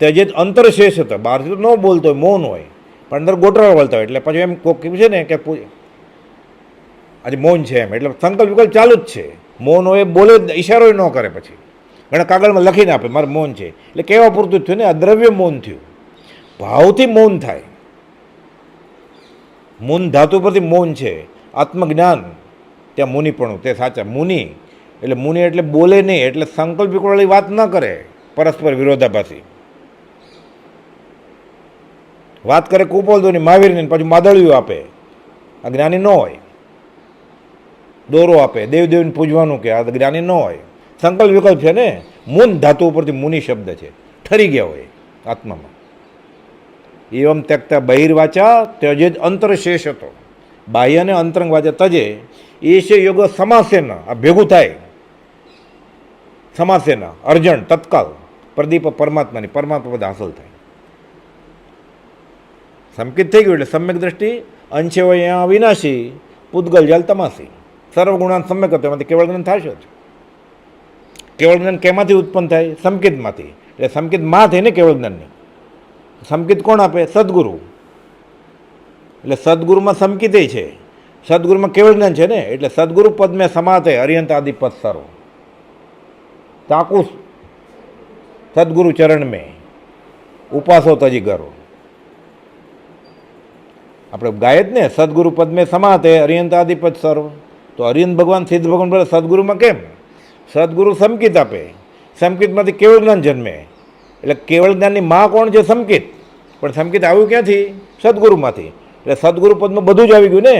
ત્યજેત અંતરશેષત, બહારથી તો ન બોલતો હોય, મૌન હોય, પણ અંદર ગોટરા વળતા હોય, એટલે પછી એમ કોક છે ને કે આજે મૌન છે એમ, એટલે સંકલ્પ વિકલ્પ ચાલુ જ છે. મૌન હોય, બોલે, ઈશારો ન કરે, પછી ઘણા કાગળમાં લખીને આપે મારે મૌન છે, એટલે કહેવા પૂરતું જ થયું ને. અદ્રવ્ય મૌન થયું, ભાવથી મૌન થાય. મૌન ધાતુ પરથી મૌન છે. આત્મજ્ઞાન ત્યાં મુનિપણું, તે સાચા મુનિ. એટલે મુનિ એટલે બોલે નહીં, એટલે સંકલ્પ વિકલ્પવાળી વાત ન કરે, પરસ્પર વિરોધાભાસી વાત કરે. કુપોલદોની મહાવીરની પાછું માદળિયું આપે, આ જ્ઞાની ન હોય. દોરો આપે, દેવદેવને પૂજવાનું કે, આ જ્ઞાની ન હોય. સંકલ્પ વિકલ્પ છે ને, મૂન ધાતુ ઉપરથી મુનિ શબ્દ છે, ઠરી ગયા હોય આત્મામાં. એવમ ત્યક્તા બહિર્વાચા ત્યજેત અંતરશેષ હતો, બાહ્ય અને અંતરંગ વાચા તજે એશે યોગ સમાસેન, આ ભેગું થાય સમાસેન અર્જણ તત્કાલ પ્રદીપ પરમાત્માની, પરમાત્મા પદ હાંસલ થાય. સંકિત થઈ ગયું એટલે સમ્યક દ્રષ્ટિ અંશે હોય વિનાશી પૂતગલ જલ તમાસી. સર્વગુણાન સમ્યક હતો, એમાંથી કેવળ જ્ઞાન થશે જ. કેવળ જ્ઞાન કેમાંથી ઉત્પન્ન થાય? સંકિતમાંથી. એટલે સંકિત માં થઈ ને કેવળ જ્ઞાનની. સંકિત કોણ આપે? સદગુરુ. એટલે સદગુરુમાં સંકિતે છે, સદગુરુમાં કેવળ જ્ઞાન છે ને. એટલે સદગુરુ પદ મેં સમાતે અરિયંત આદિ પદ સર્વ તાકુ સદગુરુ ચરણ મેં ઉપાસો તજી કરો. આપણે ગાય જ ને, સદગુરુ પદ મેં સમાતે અરિયંત આદિ પદ સર્વ. તો અરિયંત ભગવાન સિદ્ધ ભગવાન બોલે સદગુરુમાં કેમ? સદગુરુ સંકિત આપે, સંકિતમાંથી કેવળ જ્ઞાન જન્મે. એટલે કેવળ જ્ઞાનની માં કોણ છે? સંકિત. પણ સંકિત આવ્યું ક્યાંથી? સદગુરુમાંથી. એટલે સદગુરુ પદમાં બધું જ આવી ગયું ને,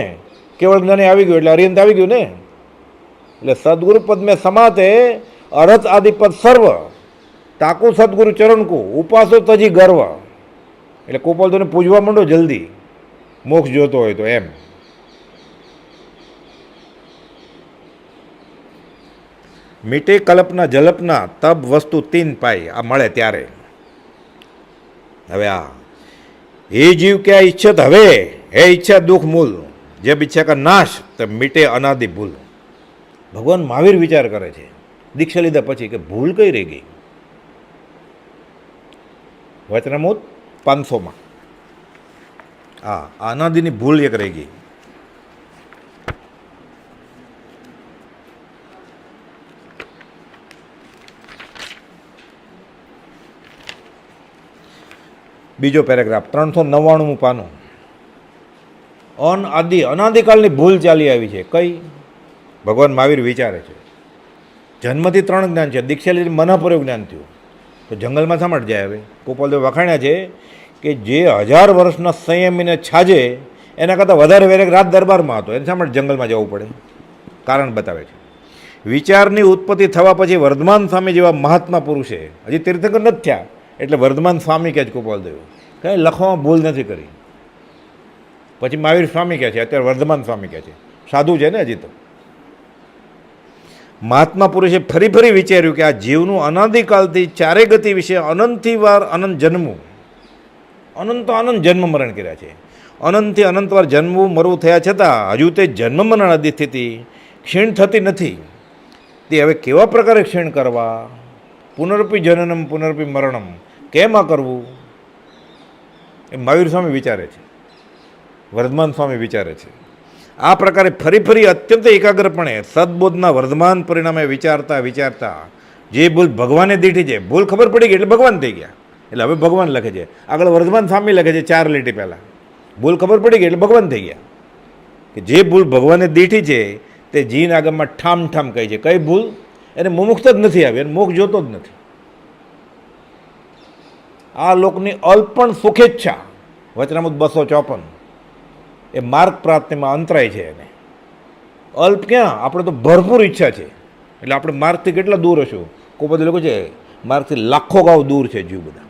કેવળ જ્ઞાને આવી ગયું, એટલે અરિયંત આવી ગયું ને. એટલે સદગુરુ પદ મેં સમાતે અરથ આદિપદ સર્વ તાકુ સદગુરુ ચરણકુ ઉપાસો તજી ગર્વ. એટલે કોપલતોને પૂજવા માંડો જલ્દી, મોક્ષ જોતો હોય તો. એમ મીટે કલ્પના જલ્પના તબ વસ્તુ તીન પાય, આ મળે ત્યારે. હવે આ હે જીવ ક્યાં ઈચ્છત હવે, હે ઈચ્છા દુઃખ મૂલ, જબ ઈચ્છા કા નાશ તબ મીટે અનાદિ ભૂલ. ભગવાન મહાવીર વિચાર કરે છે દીક્ષા લીધા પછી કે ભૂલ કઈ રહી ગઈ. વચનામૃત 500માં હા, અનાદિની ભૂલ એક રહી ગઈ. બીજો પેરેગ્રાફ 399મું પાનું. અનાદિકાળની ભૂલ ચાલી આવી છે. કઈ? ભગવાન મહાવીર વિચારે છે જન્મથી 3 જ્ઞાન છે, દીક્ષા લીધી મનઃપૂર્વક જ્ઞાન થયું. તો જંગલમાં સમજ જાય. હવે ગોપાલદેવ વખાણ્યા છે કે જે 1000 વર્ષના સંયમીને છાજે એના કરતાં વધારે વેરેક રાત દરબારમાં હતો, એને શા માટે જંગલમાં જવું પડે? કારણ બતાવે છે. વિચારની ઉત્પત્તિ થવા પછી વર્ધમાન સ્વામી જેવા મહાત્મા પુરુષે, હજી તીર્થંકર નથી થયા એટલે વર્ધમાન સ્વામી કહે છે ગોપાલદેવ, કંઈ લખવામાં ભૂલ નથી કરી. પછી મહાવીર સ્વામી કહે છે, અત્યારે વર્ધમાન સ્વામી કહે છે. સાધુ છે ને હજી તો. મહાત્મા પુરુષે ફરી ફરી વિચાર્યું કે આ જીવનું અનાદિકાલથી ચારે ગતિ વિશે અનંતથી વાર અનંત જન્મવું, અનંત જન્મ મરણ કર્યા છે. અનંતથી અનંત વાર જન્મવું મરવું થયા છતાં હજુ તે જન્મ મરણ આદિ સ્થિતિ ક્ષીણ થતી નથી. તે હવે કેવા પ્રકારે ક્ષીણ કરવા? પુનરપી જનનમ પુનરપી મરણમ, કેમ આ કરવું? એ મહાવીર સ્વામી વિચારે છે, વર્ધમાન સ્વામી વિચારે છે. આ પ્રકારે ફરી ફરી અત્યંત એકાગ્રપણે સદબોધના વર્ધમાન પરિણામે વિચારતા વિચારતા જે ભૂલ ભગવાને દીઠી છે, ભૂલ ખબર પડી ગઈ એટલે ભગવાન થઈ ગયા. એટલે હવે ભગવાન લખે છે, આગળ વર્ધમાન સ્વામી લખે છે 4 લીટી પહેલાં. ભૂલ ખબર પડી ગઈ એટલે ભગવાન થઈ ગયા. કે જે ભૂલ ભગવાને દીઠી છે તે જીન આગમમાં ઠામ ઠામ કહી છે. કઈ ભૂલ? એને મુમુક્ષતા જ નથી આવી, એને મોક્ષ જોતો જ નથી. આ લોકની અલ્પણ સુખેચ્છા વચનામૃત 254 એ માર્ગ પ્રાપ્તિમાં અંતરાય છે. એને અલ્પ ક્યાં, આપણે તો ભરપૂર ઈચ્છા છે. એટલે આપણે માર્ગથી કેટલા દૂર હશું? કોઈ બધા લોકો છે માર્ગથી લાખો ગાંવ દૂર છે જીવ બધા,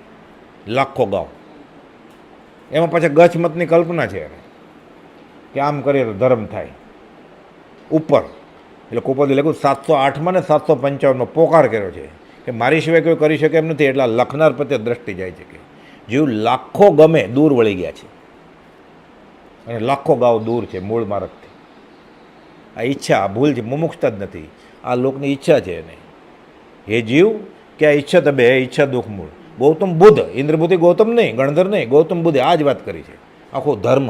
લાખો ગાંવ. એમાં પાછા ગચ્છમતની કલ્પના છે કે આમ કરીએ તો ધર્મ થાય ઉપર. એટલે કોપદે લખ્યું 708માં ને 755માં પોકાર કર્યો છે કે મારી સિવાય કોઈ કરી શકે એમ નથી. એટલે લખનાર પ્રત્યે દ્રષ્ટિ જાય છે કે જીવ લાખો ગમે દૂર વળી ગયા છે અને લાખો ગાંવ દૂર છે મૂળ માર્ગથી. આ ઈચ્છા, આ ભૂલ છે, મુમુક્ષતા જ નથી, આ લોકની ઈચ્છા છે. એને હે જીવ કે આ ઈચ્છા તબે હે ઈચ્છા દુઃખ મૂળ. ગૌતમ બુદ્ધ, ઇન્દ્રબુદ્ધિ ગૌતમ નહીં, ગણધર નહીં, ગૌતમ બુદ્ધે આ જ વાત કરી છે. આખો ધર્મ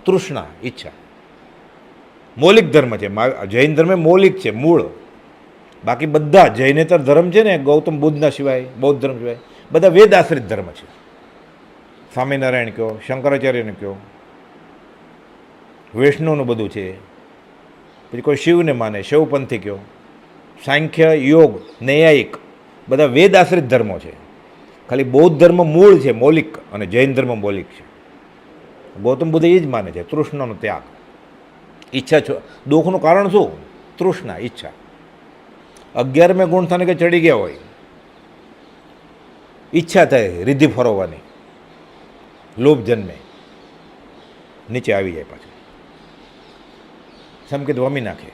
તૃષ્ણા, ઈચ્છા મૌલિક ધર્મ છે. જૈન ધર્મ મૌલિક છે, મૂળ. બાકી બધા જૈનેતર ધર્મ છે ને ગૌતમ બુદ્ધના સિવાય, બૌદ્ધ ધર્મ સિવાય બધા વેદ આશ્રિત ધર્મ છે. સ્વામિનારાયણ કહો, શંકરાચાર્યને કહો, વૈષ્ણવનું બધું છે. પછી કોઈ શિવને માને, શિવપંથી કહો, સાંખ્ય, યોગ, નૈયાયિક બધા વેદ આશ્રિત ધર્મો છે. ખાલી બૌદ્ધ ધર્મ મૂળ છે, મૌલિક, અને જૈન ધર્મ મૌલિક છે. ગૌતમ બુદ્ધ એ જ માને છે, તૃષ્ણાનો ત્યાગ, ઈચ્છા. દુઃખનું કારણ શું? તૃષ્ણા, ઈચ્છા. 11મેં ગુણ થાને કે ચડી ગયા હોય, ઈચ્છા થાય રીધિ ફરવવાની, લોભ જન્મે, નીચે આવી જાય પાછું, સંકેત વમી નાખે.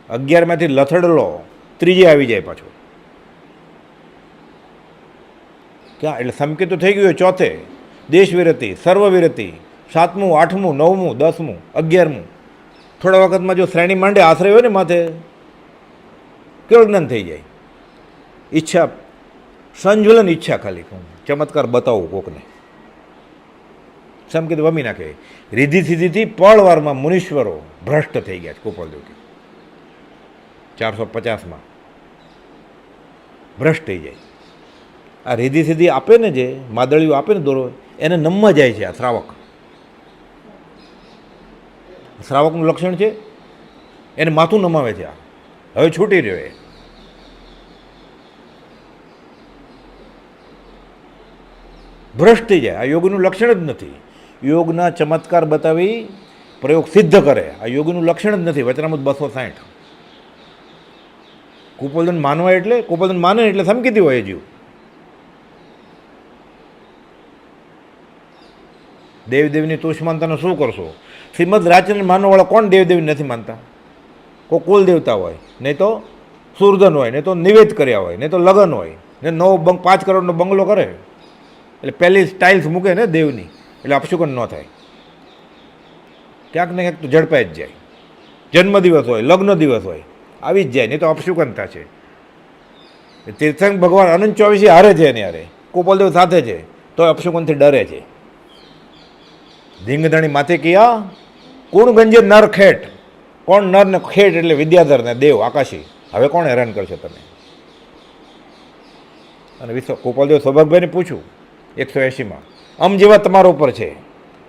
11માંથી લથડલો ત્રીજે આવી જાય પાછો. ક્યાં? એટલે સંકેત તો થઈ ગયું ચોથે, દેશ વિરતિ, સર્વ વિરતિ, 7મું, 8મું, 9મું, 10મું, 11મું. થોડા વખતમાં જો શ્રેણી માંડે આશ્રય હોય ને માથે, કેવું જ્ઞાન થઈ જાય. ઈચ્છા, સંજ્વલન ઈચ્છા, ખાલી ચમત્કાર બતાવું કોકને, સંકેત વમી નાખે. રીધિ સિદ્ધિથી પળવારમાં મુનીશ્વરો ભ્રષ્ટ થઈ ગયા છે. કોપલદેવથી 450માં ભ્રષ્ટ થઈ જાય. આ રીધિ સિદ્ધિ આપે ને, જે માદળીઓ આપે ને દોરો, એને નમવા જાય છે આ શ્રાવક. શ્રાવકનું લક્ષણ છે એને માથું નમાવે છે. આ હવે છૂટી રહ્યો એ. ભ્રષ્ટ થઈ જાય. આ યોગીનું લક્ષણ જ નથી. યોગના ચમત્કાર બતાવી પ્રયોગ સિદ્ધ કરે, આ યોગીનું લક્ષણ જ નથી. વચનામૃત 260. કુપોલદન માનવા એટલે, કુપોલદન માને એટલે સમકીતી હોય જીવ. દેવદેવીની તુષ્ટ માનતાનો શું કરશો? શ્રીમદ રાજચંદ્ર માનવાવાળા કોણ દેવદેવી નથી માનતા? કોઈ કુલ દેવતા હોય, નહીં તો સુરધન હોય, નહીં તો નિવેદ કર્યા હોય, નહીં તો લગ્ન હોય, ને 5 કરોડનો બંગલો કરે એટલે પહેલી સ્ટાઇલ્સ મૂકે ને દેવની, એટલે અપશુકન ન થાય. ક્યાંક ને ક્યાંક તો ઝડપાઈ જ જાય. જન્મદિવસ હોય, લગ્ન દિવસ હોય, આવી જ જાય, નહીં તો અપશુકનતા છે. તીર્થંક ભગવાન અનંત 24 હારે છે એની હારે, કોપલદેવ સાથે છે, તો અપશુકનથી ડરે છે. ધીંગધણી માથે કિયા કોણ ગંજે નર ખેટ. કોણ નર ને ખેટ એટલે વિદ્યાધર ને દેવ આકાશી. હવે કોણ હેરાન કરશે તમે? અને કોપલદેવ સૌભાગભાઈને પૂછ્યું 180માં, આમ જેવા તમારા ઉપર છે,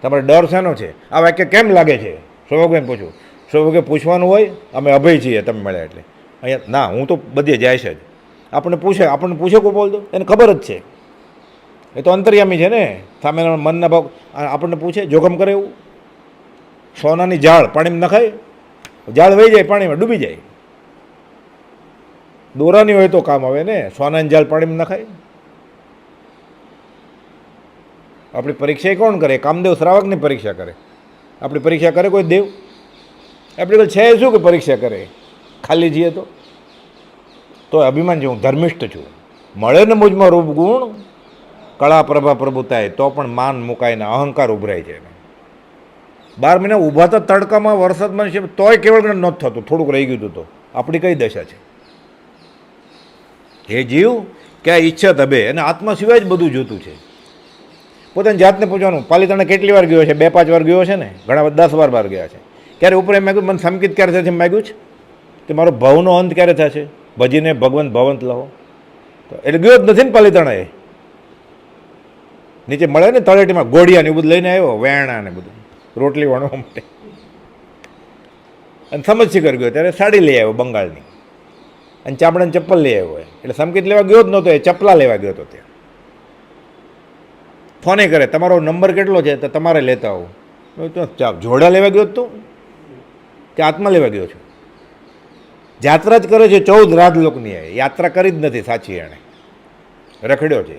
તમારે ડર શેનો છે? આ વાક્ય કેમ લાગે છે? સૌભાગભાઈને પૂછ્યું. સૌભાગે પૂછવાનું હોય, અમે અભય છીએ તમે મળ્યા એટલે. અહીંયા ના, હું તો બધે જાય છે જ. આપણને પૂછે કોપલદેવ, એને ખબર જ છે, એ તો અંતર્યામી છે ને. સામેના મનના ભાવ આપણને પૂછે, જોખમ કરે એવું. સોનાની જાળ પાણીમાં નખાય, જાળ વહી જાય, પાણીમાં ડૂબી જાય. દોરાની હોય તો કામ આવે ને, સોનાની જાળ પાણીમાં નખાય. આપણી પરીક્ષા કોણ કરે? કામદેવ શ્રાવકની પરીક્ષા કરે. આપણી પરીક્ષા કરે કોઈ દેવ? આપણે છે શું કે પરીક્ષા કરે? ખાલી જઈએ તો અભિમાન છે, હું ધર્મિષ્ઠ છું. મળે ને મુજમાં રૂપ ગુણ, કળા પ્રભા પ્રભુતાય, તો પણ માન મુકાય ને અહંકાર ઉભરાય છે. 12 મહિના ઊભા તો તડકામાં, વરસાદમાં છે, તોય કેવળ જ્ઞાન નહોતું થતું, થોડુંક રહી ગયું હતું. તો આપણી કઈ દશા છે? હે જીવ કે આ ઈચ્છા તબે, અને આત્મા સિવાય જ બધું જોતું છે. પોતાની જાતને પૂછવાનું, પાલિતાણા કેટલી વાર ગયો છે? 2-5 વાર ગયો છે ને, ઘણા 10 વાર બહાર ગયા છે. ક્યારે ઉપર એમ માગ્યું, મને સંકિત ક્યારે થશે એમ માગ્યું છે કે મારો ભવનો અંત ક્યારે થશે? ભજીને ભગવંત ભવંત લહો. એટલે ગયો જ નથી ને પાલિતાણા. એ નીચે મળે ને તળેટીમાં ગોળિયા ને એ બધું લઈને આવ્યો, વેણા ને બધું રોટલી વણવા માટે. અને સમજ શીખર ગયો ત્યારે સાડી લઈ આવ્યો બંગાળની, અને ચામડાની ચપ્પલ લઈ આવ્યો હોય. એટલે સંકેત લેવા ગયો જ નહોતો, એ ચપલા લેવા ગયો હતો. ત્યાં ફોને કરે, તમારો નંબર કેટલો છે તો તમારે લેતા આવું. જોડા લેવા ગયો તો કે આત્મા લેવા ગયો છું? યાત્રા જ કરે છે 14 રાજલોકની, યાત્રા કરી જ નથી સાચી, એણે રખડ્યો છે.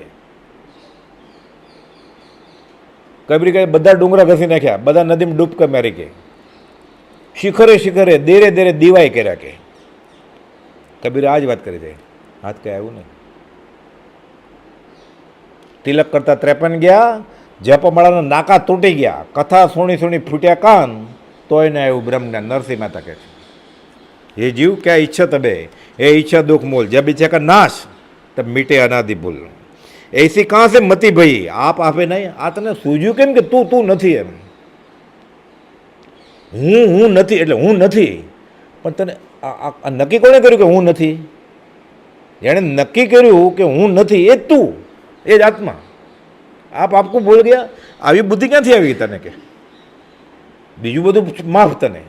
કબીર કહે બધા ડુંગરા ઘસી નાખ્યા, બધા નદીમાં ડૂબકા મારી કે, શિખરે શિખરે દેરે દેરે દીવાય કર્યા કે. કબીર આ જ વાત કરી છે. હાથ કઈ આવ્યું નહીં. તિલક કરતા 53 ગયા, જપમાળાના નાકા તૂટી ગયા, કથા સુણી સુણી ફૂટ્યા કાન, તોય ને આવ્યું બ્રહ્મજ્ઞાન. નરસિંહ મહેતા કહે છે ये जीव क्या इच्छा तबे, ये इच्छा दुख मूल, जब इच्छा का नाश तब मीटे अनादि भूल. ऐसी कहाँ से मती भाई आप आपे नहीं. આ તને સૂઝ્યું કેમ કે તું નથી એમ. હું નથી એટલે હું નથી, પણ તને નક્કી કોણે કર્યું કે હું નથી? એણે નક્કી કર્યું કે હું નથી એ જ તું, એ જ આત્મા. આપ આપકો ભૂલ ગયા. આવી બુદ્ધિ ક્યાંથી આવી તને કે બીજું બધું માફ તને?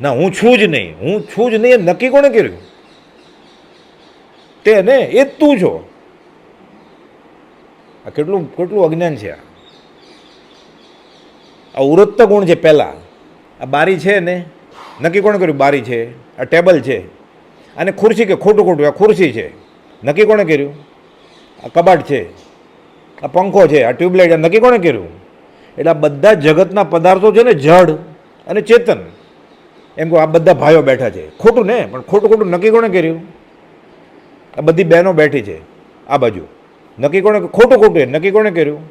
ના હું છું જ નહીં, હું છું જ નહીં એ નક્કી કોણે કર્યું? તે ને એ જ તું છો. આ કેટલું કેટલું અજ્ઞાન છે. આ ઉરત્ત ગુણ છે. પહેલાં આ બારી છે ને, નક્કી કોણે કર્યું? બારી છે. આ ટેબલ છે. અને ખુરશી કે ખોટું ખોટું, આ ખુરશી છે, નક્કી કોણે કર્યું? આ કબાટ છે, આ પંખો છે, આ ટ્યુબલાઇટ, આ નક્કી કોણે કર્યું? એટલે આ બધા જગતના પદાર્થો છે ને, જડ અને ચેતન, એમ કહો આ બધા ભાઈઓ બેઠા છે. ખોટું ને, પણ ખોટું ખોટું નક્કી કોણે કર્યું? આ બધી બહેનો બેઠી છે આ બાજુ, નક્કી કોણે? ખોટું ખોટું એ નક્કી કોણે કર્યું?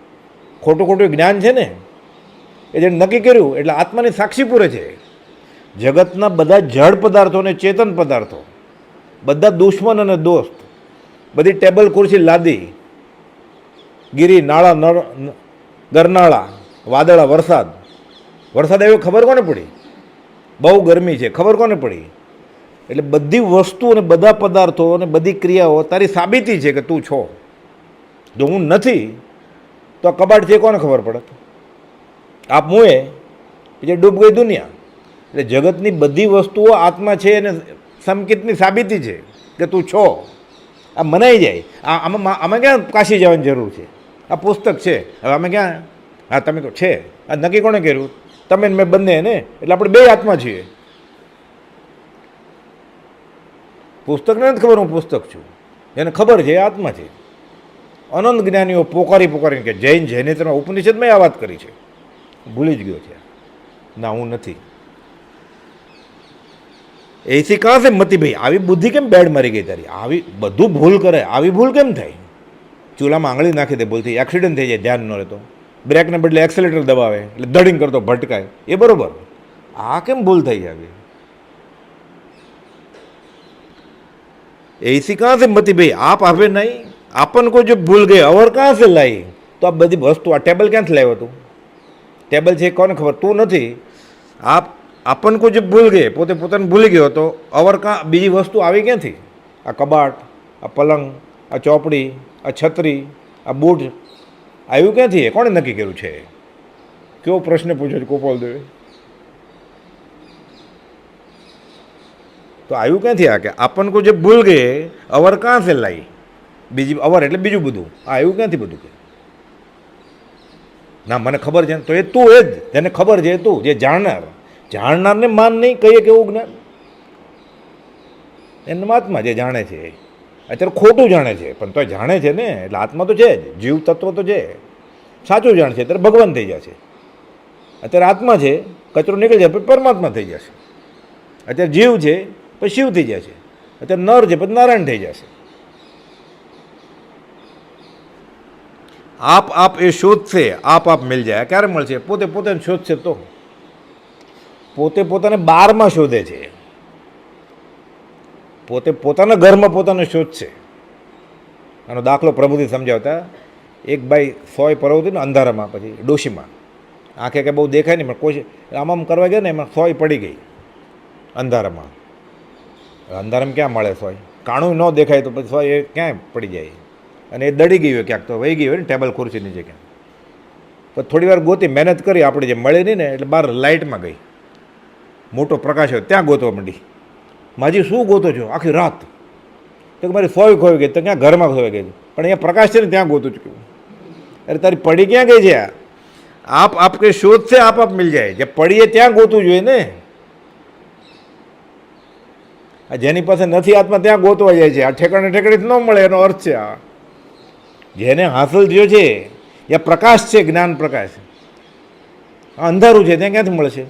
ખોટું ખોટું જ્ઞાન છે ને, એ જેને નક્કી કર્યું એટલે આત્માની સાક્ષી પૂરે છે. જગતના બધા જડ પદાર્થો અને ચેતન પદાર્થો, બધા દુશ્મન અને દોસ્ત, બધી ટેબલ ખુરશી લાદી, ગીરી નાળા ગરનાળા, વાદળા, વરસાદ આવ્યો ખબર કોને પડી? બહુ ગરમી છે ખબર કોને પડી? એટલે બધી વસ્તુ અને બધા પદાર્થો અને બધી ક્રિયાઓ તારી સાબિતી છે કે તું છો. જો હું નથી તો આ કબાટ છે કોને ખબર પડે? આપ મુએ જે ડૂબ ગઈ દુનિયા. એટલે જગતની બધી વસ્તુઓ આત્મા છે અને સંકેતની સાબિતી છે કે તું છો. આ મનાઈ જાય. આમાં ક્યાં કાશી જવાની જરૂર છે? આ પુસ્તક છે, હવે અમે ક્યાં? હા તમે કહો છે. આ નક્કી કોણે કર્યું? તમે મેં બંને ને, એટલે આપણે બે આત્મા છીએ. પુસ્તકને નથી ખબર હું પુસ્તક છું, એને ખબર છે એ આત્મા છે. અનંત જ્ઞાનીઓ પોકારીને કે જૈનેતરમાં ઉપનિષદમાં આ વાત કરી છે, ભૂલી જ ગયો છે. ના હું નથી. એસી કાં છે મતી ભાઈ? આવી બુદ્ધિ કેમ બેડ મારી ગઈ તારી? આવી બધું ભૂલ કરે, આવી ભૂલ કેમ થાય? ચૂલામાં આંગળી નાખી દે ભૂલથી, એક્સિડન્ટ થઈ જાય ધ્યાન ન રહેતો, બ્રેકને બદલે એક્સેલેટર દબાવે એટલે દડિંગ કરતો ભટકાય, એ બરોબર. આ કેમ ભૂલ થઈ આવી? ऐसी कहाँ से मती भाई आप आपे नहीं, आपन को जो भूल गए और कहाँ से लाई? તો આ બધી વસ્તુ, આ ટેબલ ક્યાંથી લાવ્યો તું? ટેબલ છે કોને ખબર? તું નથી. આપન કો જે ભૂલ ગયે, પોતે પોતાને ભૂલી ગયો તો અવર કાં બીજી વસ્તુ આવી ક્યાંથી? આ કબાટ, આ પલંગ, આ ચોપડી, આ છત્રી, આ બૂટ આવ્યું ક્યાંથી? કોણે નક્કી કર્યું છે? કેવો પ્રશ્ન પૂછ્યો છે ગોપાલ દેવે? તો આવ્યું ક્યાંથી? આ કે આપન કો જે ભૂલ ગયે અવર કાં સે લાઈ? બીજી અવર એટલે બીજું બધું. આ આવ્યું ક્યાંથી બધું? કે ના મને ખબર છે તો એ તું એ જ જેને ખબર છે તું, જે જાણનારને માન નહીં કહીએ કેવું જ્ઞાન? એને આત્મા જે જાણે છે, અત્યારે ખોટું જાણે છે પણ તોય જાણે છે ને, એટલે આત્મા તો છે જ, જીવ તત્વ તો છે. સાચું જાણશે ત્યારે ભગવાન થઈ જશે. અત્યારે આત્મા છે, કચરો નીકળી જાય પછી પરમાત્મા થઈ જશે. અત્યારે જીવ છે પછી શિવ થઈ જશે. અત્યારે નર છે પછી નારાયણ થઈ જશે. આપ એ શોધશે, આપ મિલ જાય. ક્યારે મળશે? પોતે પોતાને શોધશે તો. પોતે પોતાને બારમાં શોધે છે, પોતે પોતાના ઘરમાં પોતાને શોધશે. આનો દાખલો પ્રભુથી સમજાવતા, એક ભાઈ સોય પરોવતી ને અંધારામાં, પછી ડોશીમાં આંખે કે બહુ દેખાય નહીં પણ કોઈ આમ કરવા ગયા ને એમાં સોય પડી ગઈ અંધારામાં. અંધારામાં ક્યાં મળે સોય? કાણું ન દેખાય તો પછી સોય એ ક્યાંય પડી જાય, અને એ દડી ગઈ હોય ક્યાંક, તો વહી ગઈ હોય ને ટેબલ ખુરશી નીચે ક્યાંક. પછી થોડી વાર ગોતી, મહેનત કરી, આપણે જે મળે નહીં ને એટલે બહાર લાઇટમાં ગઈ, મોટો પ્રકાશ હોય ત્યાં ગોતવા માંડી. માજી શું ગોતો છો આખી રાત? તો મારી સોય ખોઈ ગઈ. તો ક્યાં? ઘરમાં ખોઈ ગઈ. પણ અહીંયા પ્રકાશ છે ને ત્યાં ગોતું ચૂક્યું. અરે તારી પડી ક્યાં ગઈ છે? આપ કે શોધ છે, આપ મિલ જાય. જે પડીએ ત્યાં ગોતવું જોઈએ ને. આ જેની પાસે નથી આત્મા ત્યાં ગોતવા જાય છે. આ ઠેકાણે ઠેકાણે ન મળે એનો અર્થ છે. આ જેને હાંસલ થયો છે એ પ્રકાશ છે, જ્ઞાન પ્રકાશ. આ અંધારું છે ત્યાં ક્યાંથી મળશે?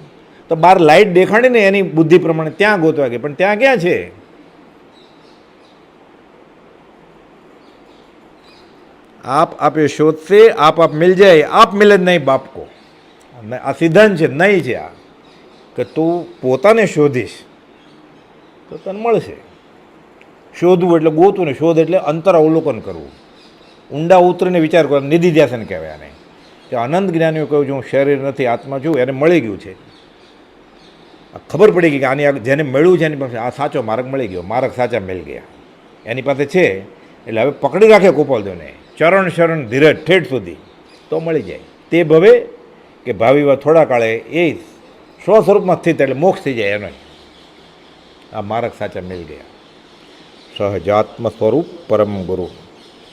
તો બહાર લાઇટ દેખાડી ને એની બુદ્ધિ પ્રમાણે ત્યાં ગોતવા ગઈ, પણ ત્યાં ક્યાં છે? आप ये शोध से आप मिल जाए, आप मिले नहीं बाप को. આ સિદ્ધાંત છે, નહીં છે આ, કે તું પોતાને શોધીશ તો તને મળશે. શોધવું એટલે ગોતું ને, શોધ એટલે અંતર અવલોકન કરવું, ઊંડા ઉતરીને વિચાર કરવો. નિધિધ્યાસન કહેવાય આને. કે અનંત જ્ઞાનીઓ કહ્યું છે હું શરીર નથી આત્મા છું, એને મળી ગયું છે. ખબર પડી ગઈ કે આની જેને મળ્યું છે એની પાસે આ સાચો માર્ગ મળી ગયો, માર્ગ સાચા મિલ ગયા એની પાસે છે. એટલે હવે પકડી રાખે ગોપાલદેવને ચરણ શરણ ધીરજ ઠેઠ સુધી તો મળી જાય. તે ભવે કે ભાવિમાં થોડા કાળે એ સ્વસ્વરૂપમાં સ્થિત એટલે મોક્ષ થઈ જાય એનો. આ માર્ગ સાચા મિલ ગયા. સહજાત્મ સ્વરૂપ પરમ ગુરુ.